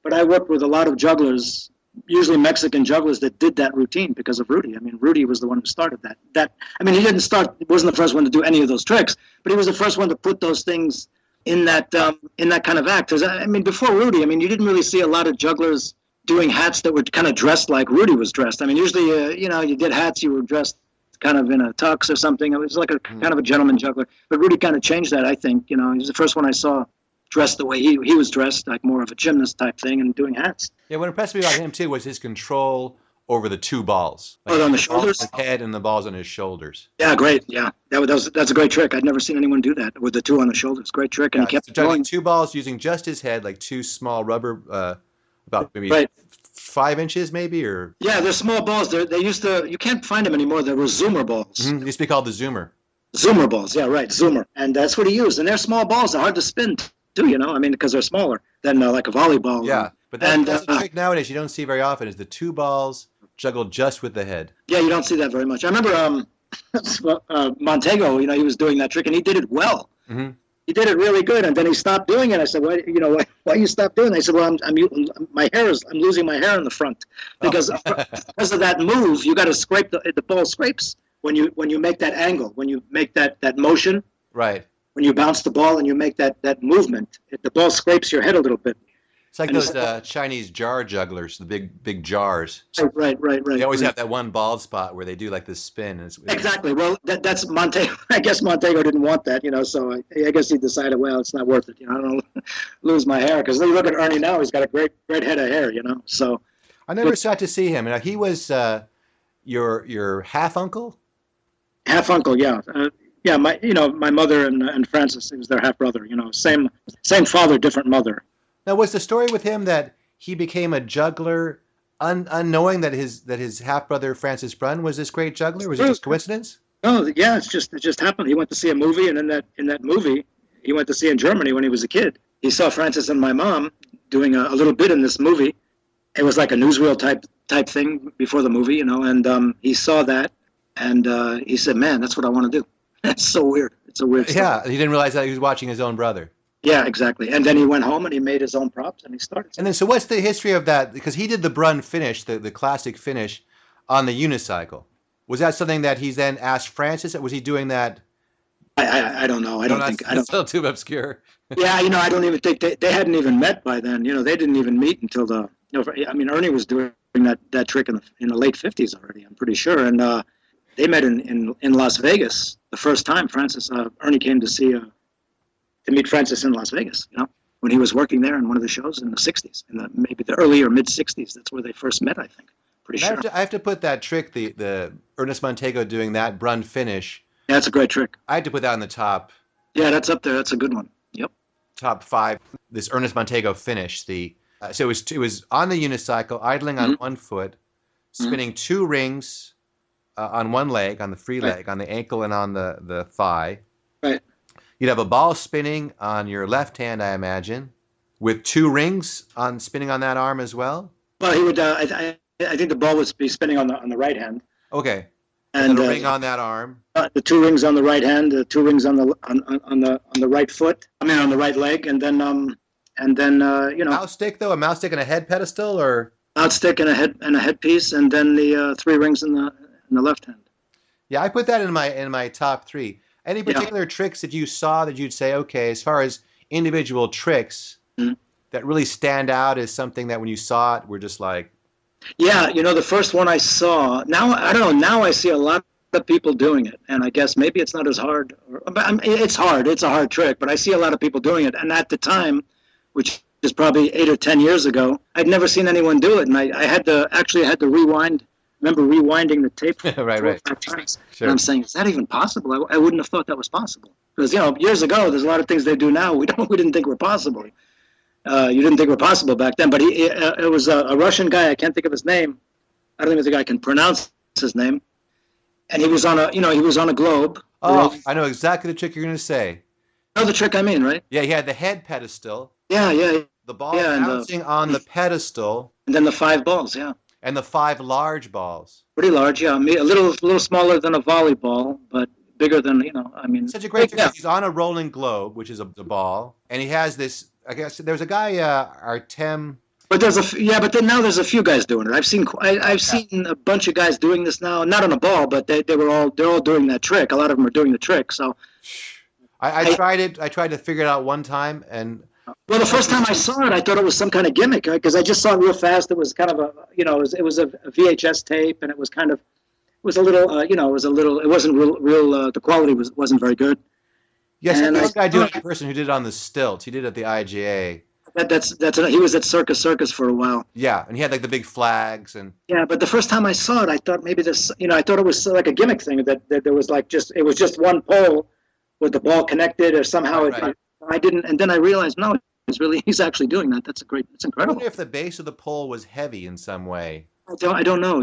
But I worked with a lot of jugglers, usually Mexican jugglers, that did that routine because of Rudy. I mean, Rudy was the one who started that. I mean, he wasn't the first one to do any of those tricks, but he was the first one to put those things in that kind of act. 'Cause, I mean, before Rudy, I mean, you didn't really see a lot of jugglers doing hats that were kind of dressed like Rudy was dressed. I mean, usually, you did hats, you were dressed kind of in a tux or something. It was like a kind of a gentleman juggler. But Rudy kind of changed that, I think. He was the first one I saw dressed the way he was dressed, like more of a gymnast type thing, and doing hats. Yeah, what impressed me about him too was his control over the two balls. Like on the shoulders? The head and the balls on his shoulders. Yeah, great. Yeah, that's a great trick. I'd never seen anyone do that with the two on the shoulders. Great trick, and he kept going. Two balls using just his head, like two small rubber, about maybe 5 inches, maybe, or yeah, they're small balls. They used to. You can't find them anymore. They were Zoomer balls. They used to be called the Zoomer. Zoomer balls. Yeah, right. Zoomer, and that's what he used. And they're small balls. They're hard to spin too. I mean, because they're smaller than like a volleyball. Yeah, but that's a trick nowadays you don't see very often. Is the two balls juggled just with the head? Yeah, you don't see that very much. I remember Montego. He was doing that trick, and he did it well. Mm-hmm. He did it really good, and then he stopped doing it. I said, "Why you stop doing it?" I said, "Well, I'm losing my hair in the front because because of that move. You got to scrape the ball scrapes when you make that angle, when you make that motion. Right. When you bounce the ball and you make that movement, the ball scrapes your head a little bit. It's like those Chinese jar jugglers, the big jars. Right. They always have that one bald spot where they do like this spin. Exactly. Well, that's Montego. I guess Montego didn't want that, so I guess he decided, well, it's not worth it. I don't lose my hair, because you look at Ernie now; he's got a great head of hair, So I never got to see him. He was your half uncle. Half uncle, yeah. Yeah, my mother and Francis, he was their half brother. Same father, different mother. Now, was the story with him that he became a juggler, unknowing that his half brother Francis Brunn was this great juggler? Was it just coincidence? No, yeah, it just happened. He went to see a movie, and in that movie, he went to see in Germany when he was a kid. He saw Francis and my mom doing a little bit in this movie. It was like a newsreel type thing before the movie, and he saw that, and he said, "Man, that's what I want to do." That's so weird. It's a weird story. Yeah, he didn't realize that he was watching his own brother. Yeah, exactly. And then he went home and he made his own props and he started. And then, so what's the history of that? Because he did the Brunn finish, the classic finish, on the unicycle. Was that something that he's then asked Francis? Or was he doing that? I don't know. I don't think. It's still too obscure. Yeah, I don't even think they hadn't even met by then. They didn't even meet until Ernie was doing that trick in the late 50s already. I'm pretty sure, and they met in Las Vegas the first time. Ernie came to meet Francis in Las Vegas, when he was working there in one of the shows in the 60s, maybe the early or mid 60s. That's where they first met, I think. Pretty sure. I have to put that trick, the Ernest Montego doing that Brunn finish. Yeah, that's a great trick. I had to put that on the top. Yeah, that's up there. That's a good one. Yep. Top 5. This Ernest Montego finish. So it was on the unicycle, idling on one foot, spinning 2 rings on one leg, on the free leg, on the ankle and on the thigh. Right. You'd have a ball spinning on your left hand, I imagine, with 2 rings spinning on that arm as well. Well, he would. I think the ball would be spinning on the right hand. Okay. And a ring on that arm. The 2 rings on the right hand, the 2 rings on the right foot. I mean, on the right leg, and then Mouse stick though, a mouse stick and a head pedestal, or mouse stick and a headpiece, and then the 3 rings in the left hand. Yeah, I put that in my top 3. Any particular tricks that you saw that you'd say, okay, as far as individual tricks that really stand out as something that when you saw it, we're just like... Yeah, the first one I saw, now, I don't know, now I see a lot of people doing it, and I guess maybe it's not as hard. It's hard. It's a hard trick, but I see a lot of people doing it. And at the time, which is probably 8 or 10 years ago, I'd never seen anyone do it, and I had to rewind remember rewinding the tape Right, 4 or 5 times. sure. And I'm saying, is that even possible? I wouldn't have thought that was possible. Because, years ago, there's a lot of things they do now we didn't think were possible. You didn't think were possible back then. But it was a Russian guy. I can't think of his name. I don't even think I can pronounce his name. And he was on a globe. Oh, I know exactly the trick you're going to say. You know the trick I mean, right? Yeah, he had the head pedestal. Yeah. The ball Yeah, bouncing on the pedestal. And then the 5 balls, yeah. And the 5 large balls. Pretty large, yeah. A little smaller than a volleyball, but bigger than, Such a great trick. He's on a rolling globe, which is the ball. And he has this, I guess, there's a guy, Artem. But but then now there's a few guys doing it. I've seen a bunch of guys doing this now, not on a ball, but they're all doing that trick. A lot of them are doing the trick. So I tried it. I tried to figure it out one time, and well, the first time I saw it, I thought it was some kind of gimmick, right? Because I just saw it real fast. It was kind of it was a VHS tape, and it was kind of, it was a little, it wasn't real. The quality wasn't very good. Yes, and this guy doing it in person who did it on the stilts. He did it at the IGA. He was at Circus for a while. Yeah, and he had like the big flags and. Yeah, but the first time I saw it, I thought maybe this, I thought it was like a gimmick thing that there was it was just one pole with the ball connected or somehow right. I didn't, and then I realized no, he's actually doing that. It's incredible. I wonder if the base of the pole was heavy in some way. I don't know.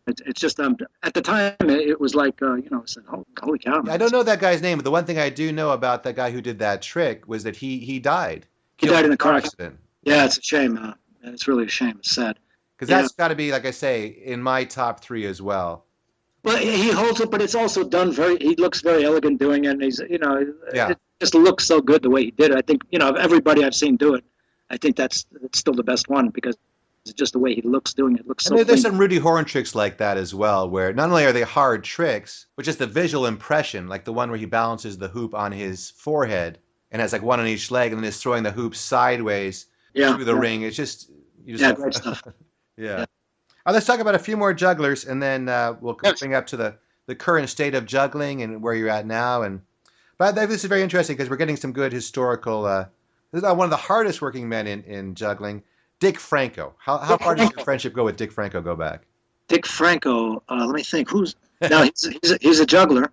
It's just at the time it was like I said, holy cow. I don't know that guy's name, but the one thing I do know about that guy who did that trick was that he died. He died in a car accident. Yeah, it's a shame. It's really a shame. It's sad. Because that's got to be, like I say, in my top 3 as well. Well, he holds it, but it's also done he looks very elegant doing it. And he's, it just looks so good the way he did it. I think, of everybody I've seen do it, I think it's still the best one because it's just the way he looks doing it. Looks so there's some Rudy Horn tricks like that as well, where not only are they hard tricks, but just the visual impression, like the one where he balances the hoop on his forehead and has like one on each leg and then is throwing the hoop sideways through the ring. It's just... great stuff. Yeah. Let's talk about a few more jugglers, and then we'll bring up to the current state of juggling and where you're at now. But this is very interesting because we're getting some good historical. This is one of the hardest working men in juggling, Dick Franco. How far does your friendship go with Dick Franco go back? Dick Franco. Let me think. He's a juggler.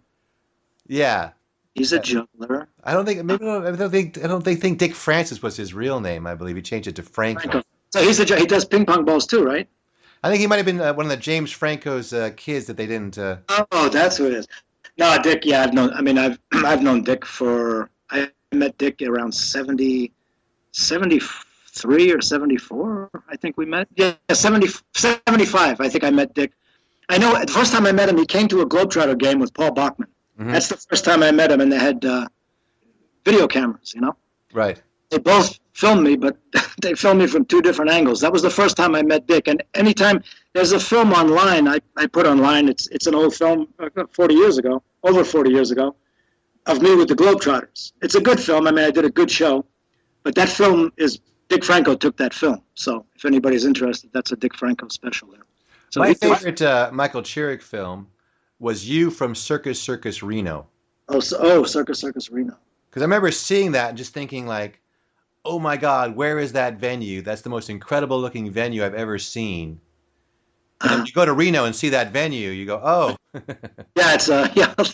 Yeah. He's a juggler. I don't think Dick Francis was his real name. I believe he changed it to Franco. So he does ping pong balls too, right? I think he might have been one of the James Franco's kids that they didn't. Oh, that's who it is. No, Dick. Yeah, I've known Dick I met Dick around 73 or 74. I think we met. Yeah, 75. I think I met Dick. I know the first time I met him, he came to a Globetrotter game with Paul Bachman. Mm-hmm. That's the first time I met him, and they had video cameras. Right. They both filmed me, but they filmed me from 2 different angles. That was the first time I met Dick. And anytime there's a film online, I put online, it's an old film, over 40 years ago, of me with the Globetrotters. It's a good film. I did a good show. But that film Dick Franco took that film. So if anybody's interested, that's a Dick Franco special there. So my favorite Michael Chirrick film was you from Circus Reno. Oh, Circus Reno. Because I remember seeing that and just thinking like, oh my God, where is that venue? That's the most incredible looking venue I've ever seen. And then you go to Reno and see that venue, you go, oh. Yeah, it's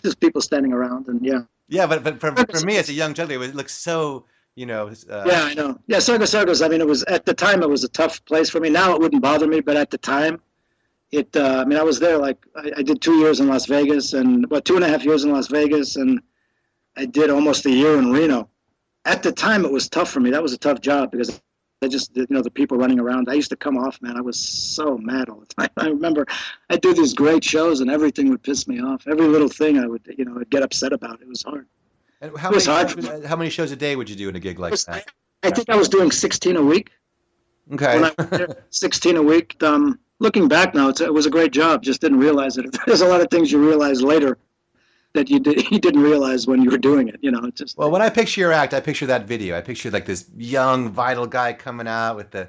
there's people standing around and yeah. Yeah, but for me as a young juggler, it looks so, Yeah, I know. Yeah, Circus. It was at the time it was a tough place for me. Now it wouldn't bother me, but at the time, I was there like I did 2 years in Las Vegas and 2.5 years in Las Vegas, and I did almost a year in Reno. At the time, it was tough for me. That was a tough job because I just, the people running around. I used to come off, man. I was so mad all the time. I remember I'd do these great shows and everything would piss me off. Every little thing I would, I'd get upset about. It was hard. And how many shows a day would you do in a gig like that? I think I was doing 16 a week. Okay. When I was there, 16 a week. Looking back now, it was a great job. Just didn't realize it. There's a lot of things you realize later that you didn't realize when you were doing it. Well, when I picture your act, I picture that video. I picture like this young, vital guy coming out with the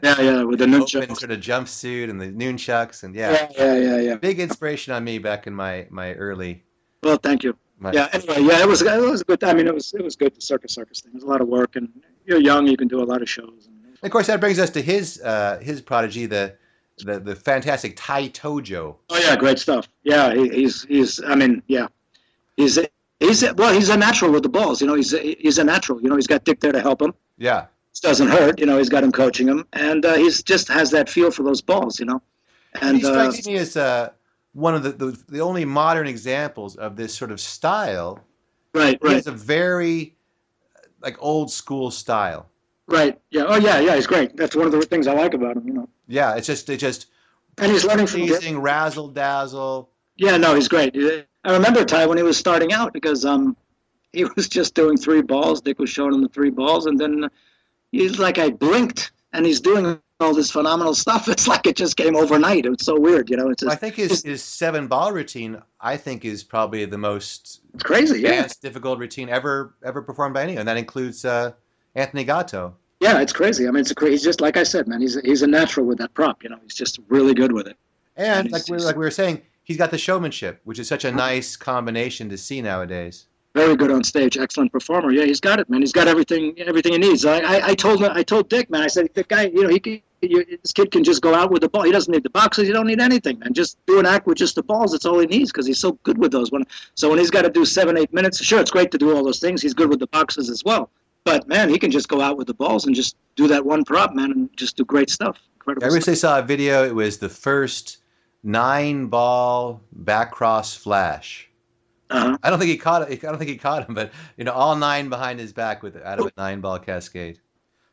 with the nunchucks, sort of jumpsuit and the nunchucks, and yeah. Big inspiration on me back in my early. Well, thank you. Anyway, it was good. It was good. The circus thing. It was a lot of work, and you're young. You can do a lot of shows. And of course, that brings us to his prodigy, the the fantastic Tai Tojo. Oh yeah, great stuff. Yeah, he's. I mean, yeah, he's well, he's a natural with the balls. You know, he's a natural. You know, he's got Dick there to help him. Yeah. It doesn't hurt. You know, he's got him coaching him, and he's just has that feel for those balls. You know, and he strikes me as one of the only modern examples of this sort of style. Right. He has a very like old school style. Right. Yeah. Oh yeah. Yeah. He's great. That's one of the things I like about him. You know. Yeah. It's just and he's learning from pleasing, razzle dazzle. Yeah. No, he's great. I remember Ty when he was starting out because he was just doing 3 balls. Dick was showing him the 3 balls, and then he's like, I blinked, and he's doing all this phenomenal stuff. It's like it just came overnight. It was so weird, you know. It's just, I think his 7-ball routine, I think, is probably the most it's crazy, advanced, difficult routine ever performed by anyone. And that includes Anthony Gatto. Yeah, it's crazy. I mean, he's just like I said, man. He's a natural with that prop. You know, he's just really good with it. And like we were saying, he's got the showmanship, which is such a nice combination to see nowadays. Very good on stage, excellent performer. Yeah, he's got it, man. He's got everything he needs. I told Dick, man. I said, the guy, you know, this kid can just go out with the ball. He doesn't need the boxes. He don't need anything, man. Just do an act with just the balls. That's all he needs because he's so good with those. So when he's got to do 7-8 minutes, sure, it's great to do all those things. He's good with the boxes as well. But man, he can just go out with the balls and just do that one prop, man, and just do great stuff. Incredible. I recently saw a video. It was the first 9-ball back cross flash. Uh-huh. I don't think he caught it. I don't think he caught him, but you know, all 9 behind his back out of a 9-ball cascade.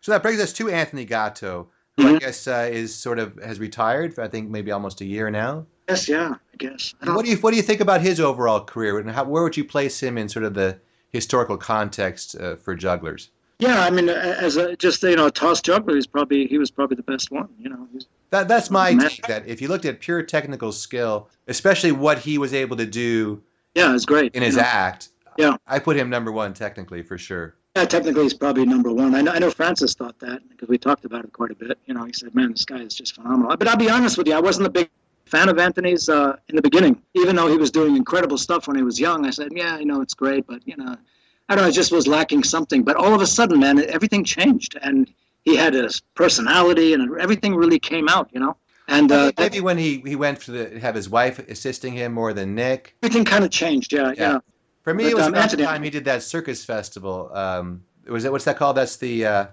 So that brings us to Anthony Gatto, who I guess has retired for I think maybe almost a year now. Yes, yeah, I guess. What do you think about his overall career, and where would you place him in sort of the historical context for jugglers? Yeah, I mean, as a toss juggler, he was probably the best one. You know, that's my take. That if you looked at pure technical skill, especially what he was able to do. Yeah, it's great. In his act. Yeah. I put him number 1 technically for sure. Yeah, technically he's probably number 1. I know Francis thought that because we talked about it quite a bit. You know, he said, man, this guy is just phenomenal. But I'll be honest with you, I wasn't a big fan of Anthony's in the beginning. Even though he was doing incredible stuff when he was young, I said, yeah, you know, it's great. But, you know, I don't know, it just was lacking something. But all of a sudden, man, everything changed. And he had his personality and everything really came out, you know. And maybe when he went to have his wife assisting him more than Nick, everything kind of changed. Yeah. For me, it was about the time he did that circus festival. What's that called? That's the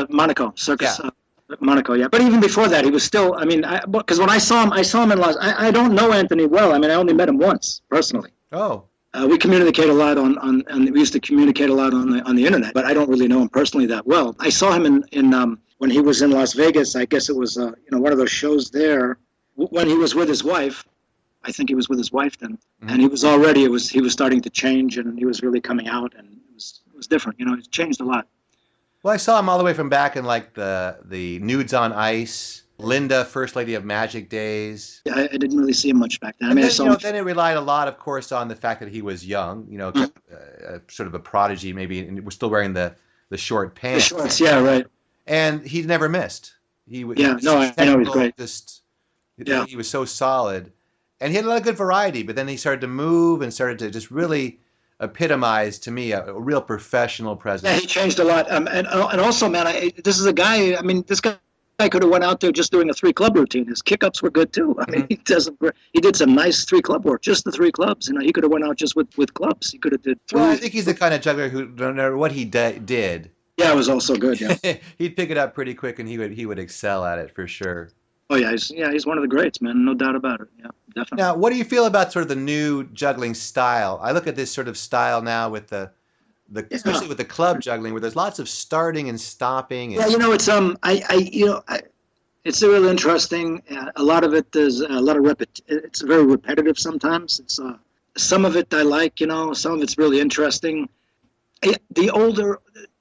Monaco circus. Yeah. Monaco, yeah. But even before that, he was still. I mean, because when I saw him in Los. I don't know Anthony well. I mean, I only met him once personally. Oh. We communicate a lot and we used to communicate a lot on the internet, but I don't really know him personally that well. I saw him in when he was in Las Vegas. I guess it was one of those shows there when he was with his wife. I think he was with his wife then, and he was starting to change, and he was really coming out, and it was different. You know, it changed a lot. Well, I saw him all the way from back in like the Nudes on Ice, Linda, First Lady of Magic days. Yeah, I didn't really see him much back then. I mean, then it relied a lot, of course, on the fact that he was young. You know, sort of a prodigy, maybe, and we're still wearing the short pants. The shorts, yeah, right. And he never missed. I know he's great. He was so solid, and he had a lot of good variety. But then he started to move and started to just really epitomize to me a real professional presence. Yeah, he changed a lot. And also, man, this is a guy. I mean, this guy could have went out there just doing a 3-club routine. His kick-ups were good too. I mean, he did some nice 3-club work, just the 3 clubs. You know, he could have went out just with clubs. He could have did 3. Well, I think he's the kind of juggler who, no matter what he did. Yeah, it was also good. Yeah, he'd pick it up pretty quick, and he would excel at it for sure. Oh yeah, he's one of the greats, man. No doubt about it. Yeah, definitely. Now, what do you feel about sort of the new juggling style? I look at this sort of style now with especially with the club juggling, where there's lots of starting and stopping. Yeah, you know, it's it's really interesting. A lot of it is a lot of It's very repetitive sometimes. It's some of it I like. You know, some of it's really interesting.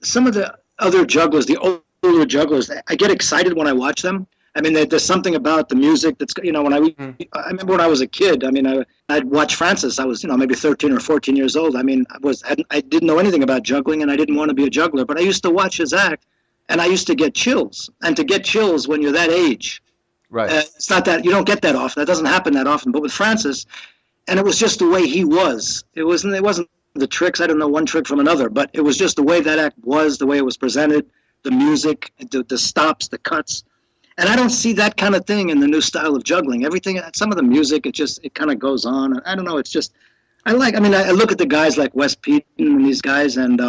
Some of the other jugglers, the older jugglers, I get excited when I watch them. I mean, there's something about the music that's, you know, when I remember when I was a kid, I mean, I'd watch Francis. I was, you know, maybe 13 or 14 years old. I mean, I didn't know anything about juggling, and I didn't want to be a juggler, but I used to watch his act, and I used to get chills. And to get chills when you're that age, right? It's not that, you don't get that often. That doesn't happen that often. But with Francis, and it was just the way he was. It wasn't the tricks. I didn't know one trick from another, but it was just the way that act was, the way it was presented, the music, the stops, the cuts. And I don't see that kind of thing in the new style of juggling. Everything, some of the music, it kind of goes on. I don't know. It's just, I look at the guys like Wes Payton and these guys, and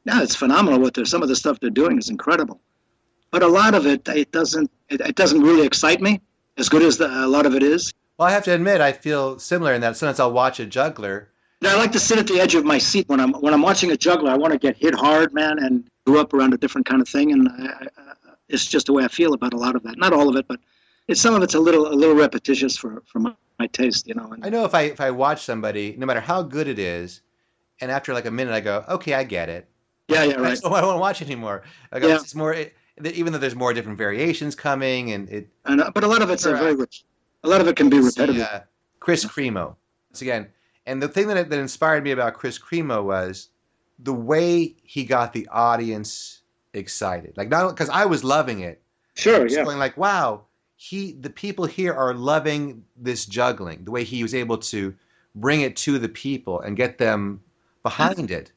yeah, it's phenomenal what some of the stuff they're doing is incredible. But a lot of it doesn't really excite me as good as a lot of it is. Well, I have to admit, I feel similar in that sometimes I'll watch a juggler. I like to sit at the edge of my seat when I'm watching a juggler. I want to get hit hard, man, and grew up around a different kind of thing, and it's just the way I feel about a lot of that. Not all of it, but some of it's a little repetitious for my taste, you know. And I know if I watch somebody, no matter how good it is, and after like a minute I go, okay, I get it. Yeah, right. So I don't want to watch it anymore. I go, it's more, even though there's more different variations coming, but a lot of it's a lot of it can be repetitive. Chris Cremo, once again. And the thing that inspired me about Chris Cremo was the way he got the audience excited. Like, not because I was loving it. Sure, yeah. Going like, wow, the people here are loving this juggling. The way he was able to bring it to the people and get them behind it.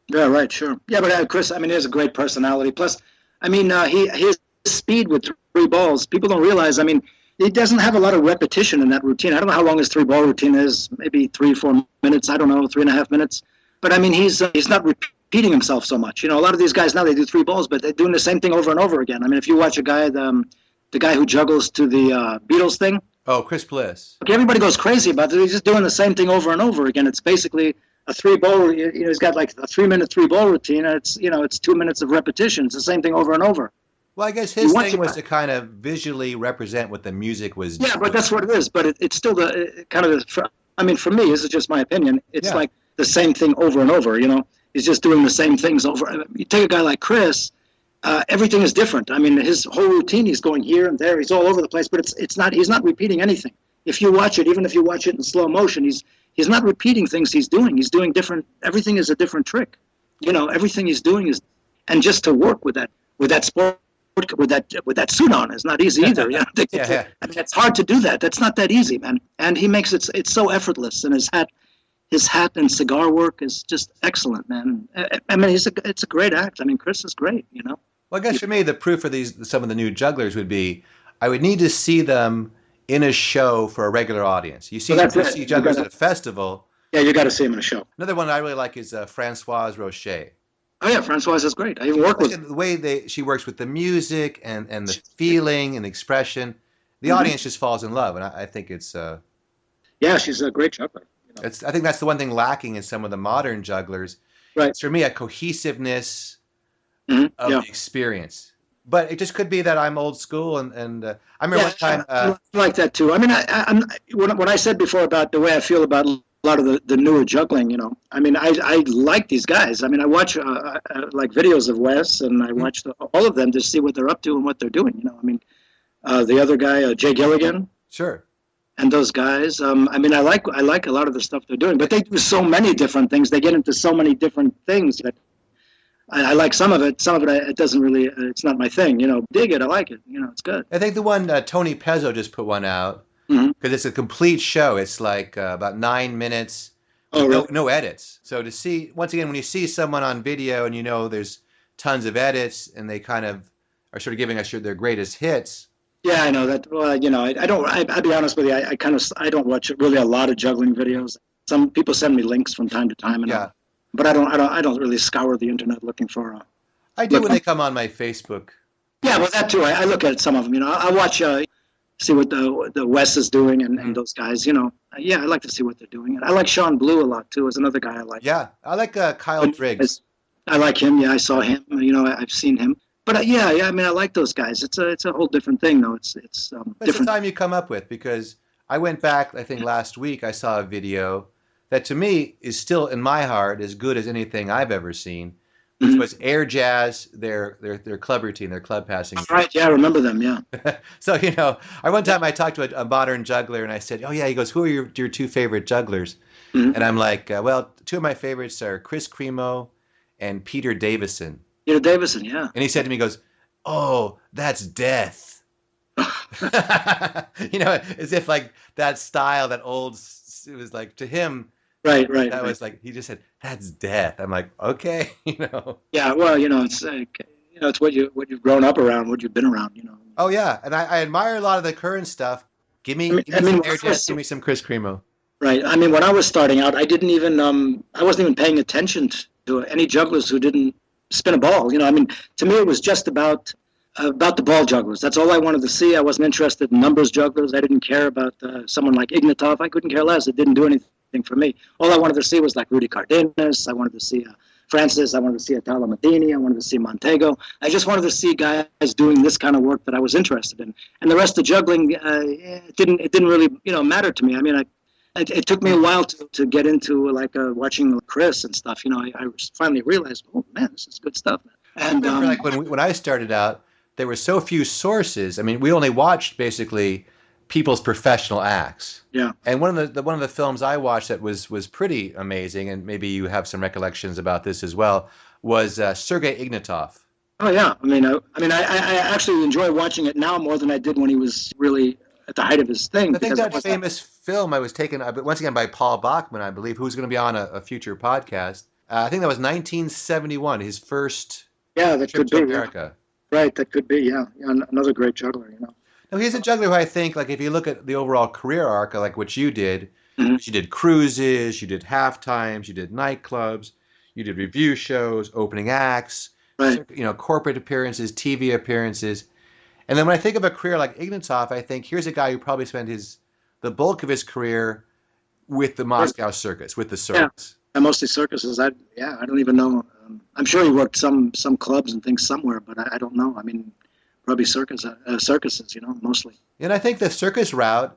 Yeah, right, sure. Yeah, but Chris, he has a great personality. Plus, his speed with 3 balls, people don't realize, he doesn't have a lot of repetition in that routine. I don't know how long his 3-ball routine is, maybe 3-4 minutes, I don't know, 3.5 minutes. But he's not repeating himself so much. You know, a lot of these guys now, they do 3 balls, but they're doing the same thing over and over again. If you watch a guy, the guy who juggles to the Beatles thing. Oh, Chris Bliss. Okay, everybody goes crazy about it. He's just doing the same thing over and over again. It's basically a 3-ball, he's got like a 3-minute 3-ball routine, and it's 2 minutes of repetition. It's the same thing over and over. Well, I guess his thing was to kind of visually represent what the music was doing. Yeah, but that's what it is. But it's still for me, this is just my opinion, it's like the same thing over and over, you know. He's just doing the same things over. You take a guy like Chris, everything is different. His whole routine, he's going here and there, he's all over the place, but he's not repeating anything. If you watch it, even if you watch it in slow motion, he's not repeating things he's doing. He's doing different, everything is a different trick. You know, everything he's doing is, and just to work with that sport, with that suit on is not easy either. You know? It's hard to do that. That's not that easy, man. And he makes it's so effortless. And his hat and cigar work is just excellent, man. It's a great act. Chris is great, you know. Well, I guess for me, the proof for some of the new jugglers would be, I would need to see them in a show for a regular audience. You see jugglers at a festival. Yeah, you got to see them in a show. Another one I really like is Françoise Rocher. Oh yeah, Françoise is great. I even work with the way she works with the music and the feeling and the expression. The audience just falls in love, and I think it's. Yeah, she's a great juggler. You know? I think that's the one thing lacking in some of the modern jugglers. Right. It's for me a cohesiveness of the experience. But it just could be that I'm old school, and I remember one time. I like that too. When I said before about the way I feel about a lot of the newer juggling, you know, I like these guys. I watch like videos of Wes, and I watch all of them to see what they're up to and what they're doing. You know, the other guy, Jay Gilligan. Sure. And those guys, I like a lot of the stuff they're doing, but they do so many different things. They get into so many different things that I like some of it. Some of it, it doesn't really, it's not my thing. You know, dig it. I like it. You know, it's good. I think the one Tony Pezzo just put one out. Because it's a complete show. It's like about 9 minutes, no edits. So to see, once again, when you see someone on video and you know there's tons of edits and they kind of are sort of giving us their greatest hits. Yeah, I know that. Well, you know, I'll be honest with you. I don't watch really a lot of juggling videos. Some people send me links from time to time, but I don't really scour the internet looking for. I do when they come on my Facebook. Yeah, well, that too. I look at some of them. You know, I watch. See what the Wes is doing and those guys, you know. I like to see what they're doing. And I like Sean Blue a lot too. Is another guy I like. Yeah, I like Kyle Driggs. I like him. Yeah, I saw him. You know, I've seen him. But I like those guys. It's a whole different thing though. It's different. It's the time you come up with, because I went back. I think last week I saw a video that to me is still in my heart as good as anything I've ever seen. Which was Air Jazz, their club routine, their club passing. Right, yeah, I remember them, yeah. So, you know, one time I talked to a modern juggler, and I said, oh, yeah, he goes, who are your 2 favorite jugglers? And I'm like, well, 2 of my favorites are Chris Cremo and Peter Davison. Peter Davison, yeah. And he said to me, he goes, oh, that's death. You know, as if like that style, it was like to him, Right. That was like, he just said, that's death. I'm like, okay, you know. Yeah, well, you know, it's like, you know, it's what you've grown up around, what you've been around, you know. Oh yeah, and I admire a lot of the current stuff. Give me some When I air jets, was, give me some Chris Cremo. right. I mean, when I was starting out, I wasn't even paying attention to any jugglers who didn't spin a ball. I mean, to me, it was just about the ball jugglers. That's all I wanted to see. I wasn't interested in numbers jugglers. I didn't care about someone like Ignatov. I couldn't care less. It didn't do anything for me. All I wanted to see was like Rudy Cardenas. I wanted to see Francis. I wanted to see Italo Medini. I wanted to see Montego. I just wanted to see guys doing this kind of work that I was interested in. And the rest of juggling, it didn't really matter to me. I mean, it took me a while to get into like watching Chris and stuff. I finally realized, oh man, this is good stuff. I And remember like when I started out, there were so few sources. I mean, we only watched basically people's professional acts. yeah. And one of the films I watched that was pretty amazing, and maybe you have some recollections about this as well, was Sergei Ignatov. Oh yeah, I actually enjoy watching it now more than I did when he was really at the height of his thing. I think Because that famous film I was taken once again by Paul Bachman, I believe, who's going to be on a future podcast. I think that was 1971, his first yeah, that trip could to be America. right. That could be another great juggler. Now, he's a juggler who I think, like, if you look at the overall career arc, like what you did, Hmm. you did cruises, you did half times, you did nightclubs, you did review shows, opening acts, Right. corporate appearances, TV appearances. And then when I think of a career like Ignatov, I think here's a guy who probably spent the bulk of his career with the Moscow circus, with the Yeah, circus. and mostly circuses. I don't even know. I'm sure he worked some clubs and things somewhere, but I don't know. I mean, probably circuses. Mostly. And I think the circus route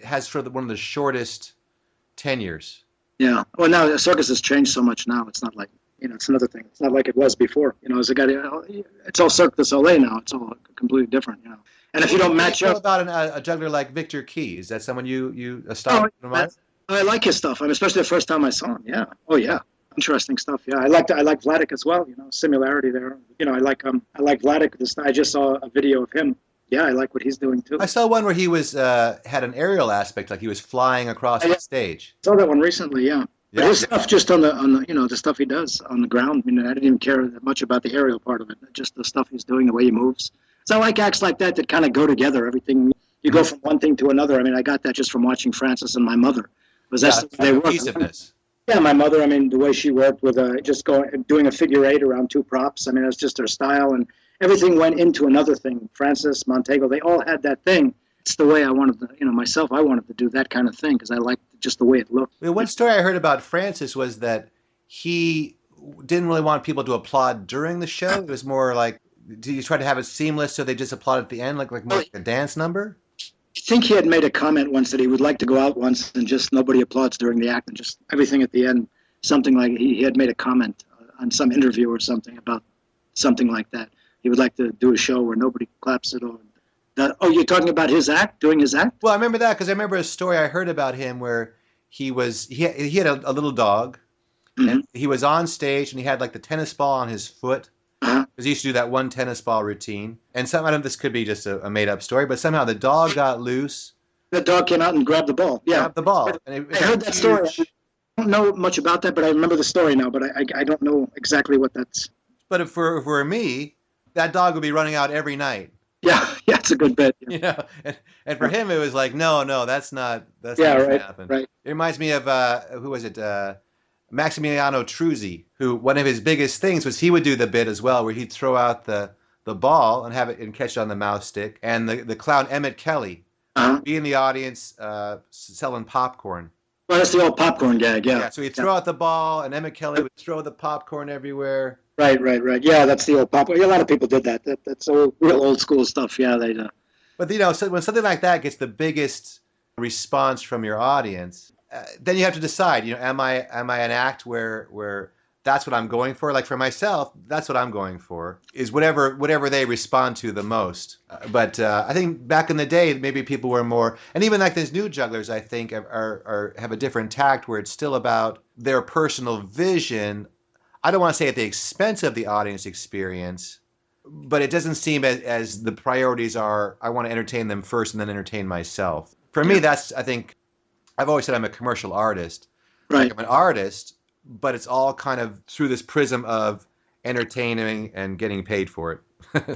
has one of the shortest tenures. Yeah. Well, now the circus has changed so much now. It's not like it's another thing. It's not like it was before. As a guy, it's all Cirque du Soleil now. It's all completely different. And if you don't What do match you feel up, about a juggler like Victor Key? Is that someone a style you admire? I like his stuff. I mean, especially the first time I saw him. Yeah. Oh yeah. Interesting stuff. Yeah. I like Vladik as well. Similarity there. I like Vladik. I just saw a video of him. Yeah, I like what he's doing too. I saw one where he was had an aerial aspect, like he was flying across the stage. Saw that one recently. Yeah. But his stuff just on the the stuff he does on the ground. I mean, I didn't even care that much about the aerial part of it. Just the stuff he's doing, the way he moves. So I like acts like that kind of go together. Everything you go from one thing to another. I mean, I got that just from watching Francis and my mother. Was that's They work. cohesiveness. Yeah, my mother. I mean, the way she worked with just doing a figure eight around two props. I mean, that's just her style, and everything went into another thing. Francis, Montego, they all had that thing. It's the way I wanted to, myself. I wanted to do that kind of thing because I liked just the way it looked. Well, one story I heard about Francis was that he didn't really want people to applaud during the show. It was more like, do you try to have it seamless so they just applaud at the end, like more like a dance number? I think he had made a comment once that he would like to go out once and just nobody applauds during the act and just everything at the end. Something like he had made a comment on some interview or something about something like that. He would like to do a show where nobody claps at all. You're talking about his act, doing his act? Well, I remember that because I remember a story I heard about him where he had a little dog, and he was on stage and he had like the tennis ball on his foot. Because he used to do that one tennis ball routine. And I don't know, this could be just a made up story, but somehow the dog got loose. The dog came out and grabbed the ball. Yeah. Grabbed the ball. I heard that story. I don't know much about that, but I remember the story now, but I don't know exactly what that's. But for me, that dog would be running out every night. Yeah, it's a good bet. And for him, it was like, no, that's not right, going to happen. Right. It reminds me of, who was it? Maximiliano Truzzi, who one of his biggest things was he would do the bit as well, where he'd throw out the ball and have it and catch it on the mouse stick. And the clown Emmett Kelly be in the audience selling popcorn. Well, that's the old popcorn gag, yeah. So he'd throw out the ball, and Emmett Kelly would throw the popcorn everywhere. Right. Yeah, that's the old popcorn. Yeah, a lot of people did that. That's real old school stuff. Yeah, they. But so when something like that gets the biggest response from your audience, then you have to decide. Am I an act where that's what I'm going for? Like for myself, that's what I'm going for is whatever they respond to the most. But I think back in the day, maybe people were more, and even like these new jugglers, I think have a different tact where it's still about their personal vision. I don't want to say at the expense of the audience experience, but it doesn't seem as the priorities are, I want to entertain them first and then entertain myself. For me, I think, I've always said I'm a commercial artist. Right. Like I'm an artist, but it's all kind of through this prism of entertaining and getting paid for it.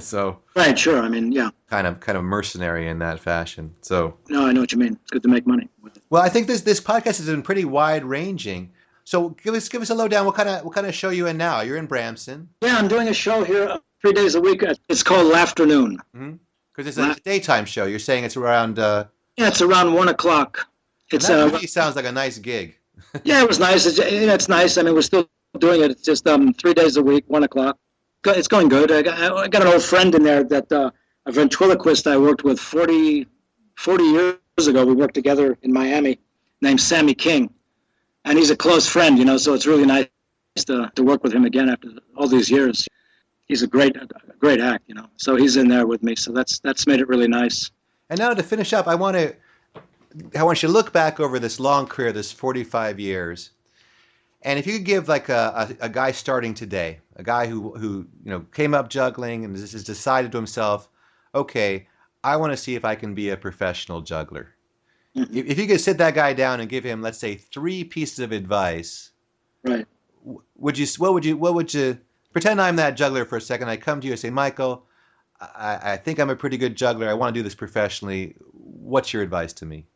So Right, sure. I mean, yeah. kind of mercenary in that fashion. So No, I know what you mean. It's good to make money with it. well, I think this podcast has been pretty wide ranging. So give us a lowdown. What kind of show you in now? You're in Bramson. Yeah, I'm doing a show here 3 days a week. It's called Laughternoon. Because it's a daytime show. You're saying it's around. Yeah, it's around 1 o'clock. And It's that really sounds like a nice gig. yeah, it was nice. It's nice. I mean, we're still doing it. It's just 3 days a week, 1 o'clock. It's going good. I got an old friend in there that a ventriloquist I worked with 40 years ago. We worked together in Miami, named Sammy King, and he's a close friend. So it's really nice to work with him again after all these years. He's a great act. So he's in there with me. So that's made it really nice. And now to finish up, I want you to look back over this long career, this 45 years, and if you could give like a guy starting today, a guy who came up juggling and has decided to himself, okay, I want to see if I can be a professional juggler. Mm-hmm. If you could sit that guy down and give him, let's say, 3 pieces of advice, right? what would you pretend I'm that juggler for a second? I come to you and say, Michael, I think I'm a pretty good juggler. I want to do this professionally. What's your advice to me?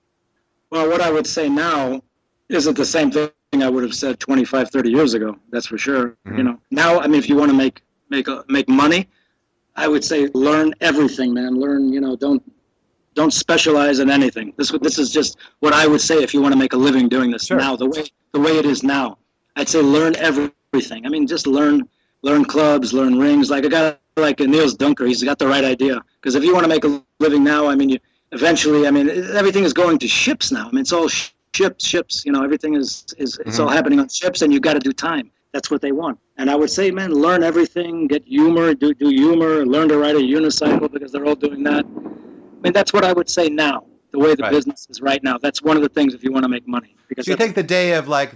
Well, what I would say now isn't the same thing I would have said 25, 30 years ago. That's for sure. Mm-hmm. Now, I mean, if you want to make money, I would say learn everything, man. Learn, don't specialize in anything. This is just what I would say if you want to make a living doing this. Sure. Now, the way it is now, I'd say learn everything. I mean, just learn clubs, learn rings. Like a guy like Niels Dunker, he's got the right idea. Because if you want to make a living now, I mean, eventually, I mean, everything is going to ships now. I mean, it's all ships. Everything is it's all happening on ships, and you've got to do time. That's what they want. And I would say, man, learn everything, get humor, do humor, learn to ride a unicycle because they're all doing that. I mean, that's what I would say now, the way the business is right now. That's one of the things if you want to make money. Because do you think the day of like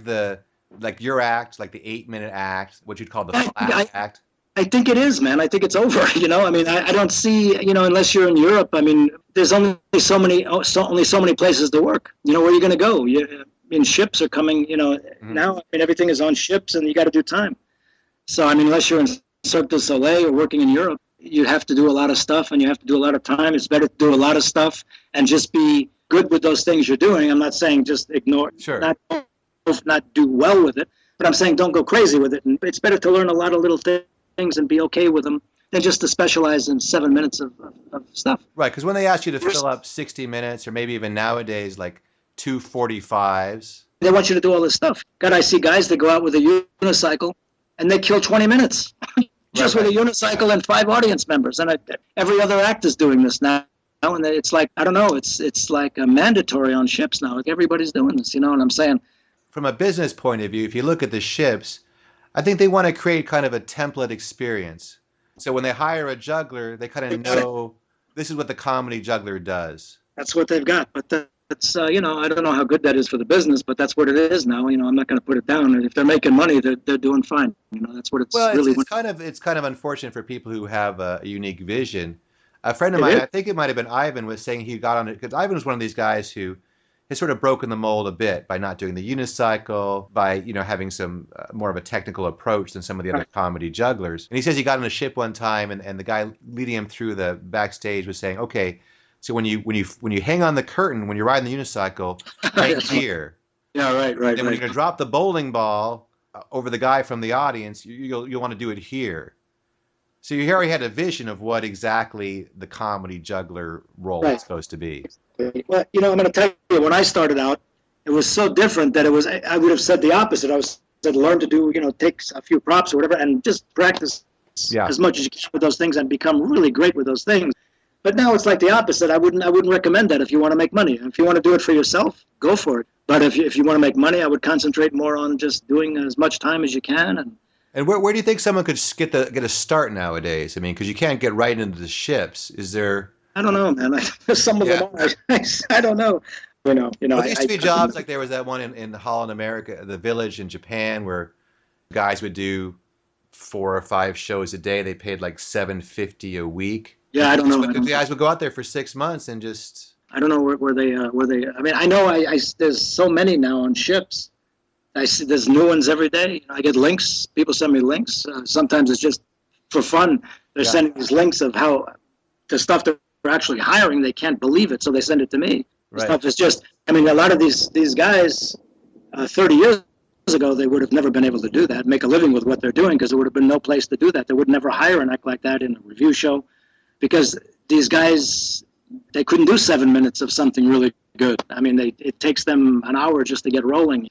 your act, like the 8-minute act, what you'd call the flash act? I think it is, man. I think it's over. I mean, I don't see, unless you're in Europe. I mean, there's only so many places to work. Where are you going to go? Ships are coming. Now. I mean, everything is on ships, and you got to do time. So, I mean, unless you're in Cirque du Soleil or working in Europe, you have to do a lot of stuff, and you have to do a lot of time. It's better to do a lot of stuff and just be good with those things you're doing. I'm not saying just ignore, not do well with it, but I'm saying don't go crazy with it. And it's better to learn a lot of little things and be okay with them than just to specialize in 7 minutes of stuff. Right, because when they ask you to fill up 60 minutes or maybe even nowadays like 2:45s. They want you to do all this stuff. God, I see guys that go out with a unicycle and they kill 20 minutes just with a unicycle and 5 audience members. And every other act is doing this now. And it's like, I don't know, it's like a mandatory on ships now. Like everybody's doing this, you know what I'm saying? From a business point of view, if you look at the ships, I think they want to create kind of a template experience. So when they hire a juggler, they kind of know this is what the comedy juggler does. That's what they've got. But that's, I don't know how good that is for the business, but that's what it is now. I'm not going to put it down. And if they're making money, they're doing fine. That's what it's really. It's kind of unfortunate for people who have a unique vision. A friend of mine, I think it might have been Ivan, was saying he got on it because Ivan was one of these guys who has sort of broken the mold a bit by not doing the unicycle, by having some more of a technical approach than some of the other comedy jugglers. And he says he got on a ship one time, and the guy leading him through the backstage was saying, "Okay, so when you hang on the curtain when you're riding the unicycle, right here, yeah, right. Then when you're gonna drop the bowling ball over the guy from the audience, you'll want to do it here." So you already had a vision of what exactly the comedy juggler role is supposed to be. Well, I'm going to tell you, when I started out, it was so different that I would have said the opposite. I said learn to do, take a few props or whatever and just practice as much as you can with those things and become really great with those things. But now it's like the opposite. I wouldn't recommend that if you want to make money. If you want to do it for yourself, go for it. But if you want to make money, I would concentrate more on just doing as much time as you can. And where do you think someone could get a start nowadays? I mean, because you can't get right into the ships. Is there? I don't know, man. Some of them are. I don't know. Well, there used to be jobs like there was that one in Holland, America, the Village in Japan, where guys would do 4 or 5 shows a day. They paid like $750 a week. Yeah, I don't know. The guys would go out there for 6 months and just. I don't know where they. I mean, I know there's so many now on ships. I see there's new ones every day. You know, I get links. People send me links. Sometimes it's just for fun. They're sending these links of how the stuff they're actually hiring. They can't believe it, so they send it to me. The stuff is just. I mean, a lot of these guys, 30 years ago, they would have never been able to do that, make a living with what they're doing, because there would have been no place to do that. They would never hire an act like that in a review show, because these guys, they couldn't do 7 minutes of something really good. I mean, it takes them an hour just to get rolling.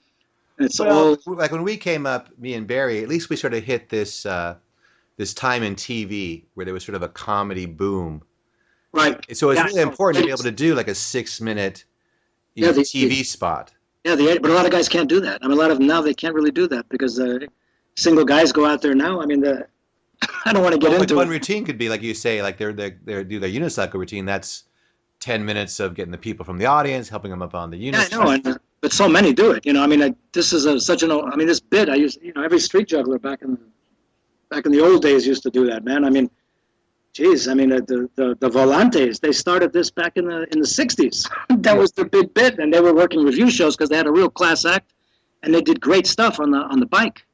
It's all like when we came up, me and Barry, at least we sort of hit this this time in TV where there was sort of a comedy boom. right. So it's really important to be able to do like a 6-minute TV spot. Yeah, but a lot of guys can't do that. I mean, a lot of them now, they can't really do that because single guys go out there now. I mean, I don't want to get into one it. routine could be, like you say, like they do their unicycle routine. That's 10 minutes of getting the people from the audience, helping them up on the unicycle. Yeah, I know, but so many do it. You know, I mean, this is this bit I used. You know, every street juggler back in the old days used to do that, man. I mean, geez, I mean, the Volantes, they started this back in the 60s. That was their big bit, and they were working review shows because they had a real class act, and they did great stuff on the bike.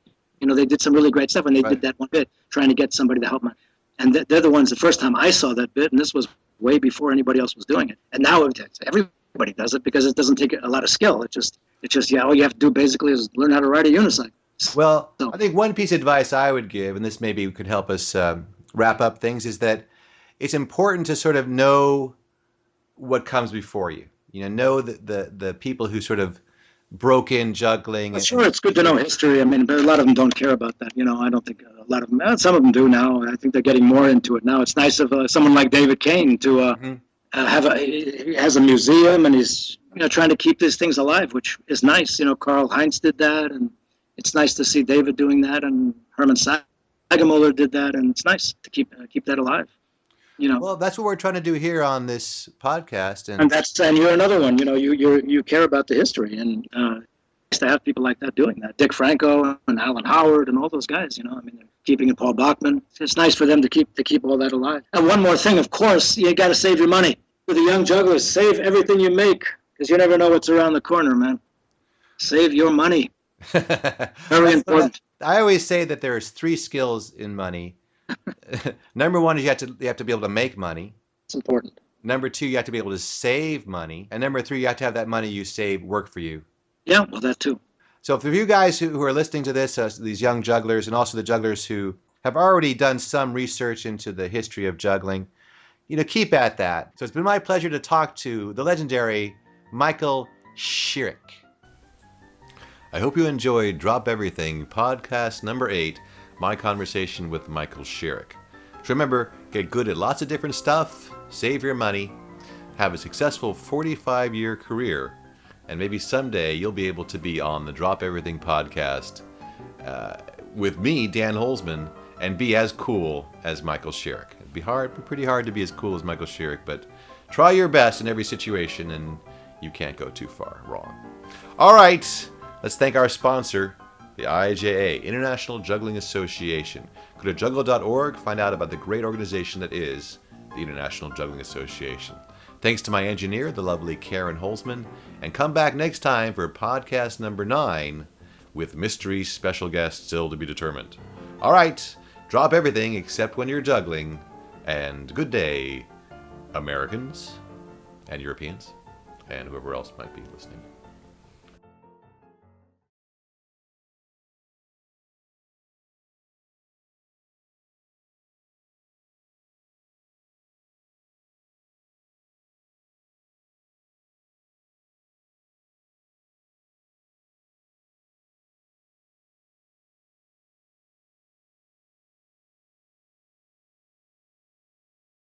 You know, they did some really great stuff, and they did that one bit, trying to get somebody to help them. And they're the ones, the first time I saw that bit, and this was way before anybody else was doing it. And now everybody does it because it doesn't take a lot of skill. It's just all you have to do basically is learn how to ride a unicycle. Well, I think one piece of advice I would give, and this maybe could help us wrap up things, is that it's important to sort of know what comes before you. You know the people who sort of broke in juggling. Well, sure, it's good to know history. I mean, but a lot of them don't care about that. You know, I don't think a lot of them. Some of them do now. I think they're getting more into it now. It's nice of someone like David Kane to he has a museum, and he's trying to keep these things alive, which is nice. You know, Karl Heinz did that, and it's nice to see David doing that, and Herman Sagemuller did that, and it's nice to keep that alive. You know. Well, that's what we're trying to do here on this podcast, and you're another one. You know, you care about the history, and nice to have people like that doing that. Dick Franco and Alan Howard and all those guys. You know, I mean, they're keeping it. Paul Bachman. It's nice for them to keep all that alive. And one more thing, of course, you got to save your money. For the young jugglers, save everything you make, because you never know what's around the corner, man. Save your money. Very important. I always say that there's 3 skills in money. Number 1 is you have to be able to make money. It's important. Number 2, you have to be able to save money. And number 3, you have to have that money you save work for you. Yeah, well, that too. So for you guys who are listening to this, these young jugglers, and also the jugglers who have already done some research into the history of juggling, keep at that. So it's been my pleasure to talk to the legendary Michael Chirrick. I hope you enjoyed Drop Everything, podcast number 8, my conversation with Michael Chirrick. So remember, get good at lots of different stuff, save your money, have a successful 45-year career, and maybe someday you'll be able to be on the Drop Everything podcast with me, Dan Holzman, and be as cool as Michael Chirrick. It'd be pretty hard to be as cool as Michael Chirrick, but try your best in every situation, and you can't go too far wrong. All right, let's thank our sponsor, the IJA, International Juggling Association. Go to juggle.org, find out about the great organization that is the International Juggling Association. Thanks to my engineer, the lovely Karen Holzman, and come back next time for podcast number 9 with mystery special guests still to be determined. All right, drop everything except when you're juggling, and good day, Americans and Europeans and whoever else might be listening.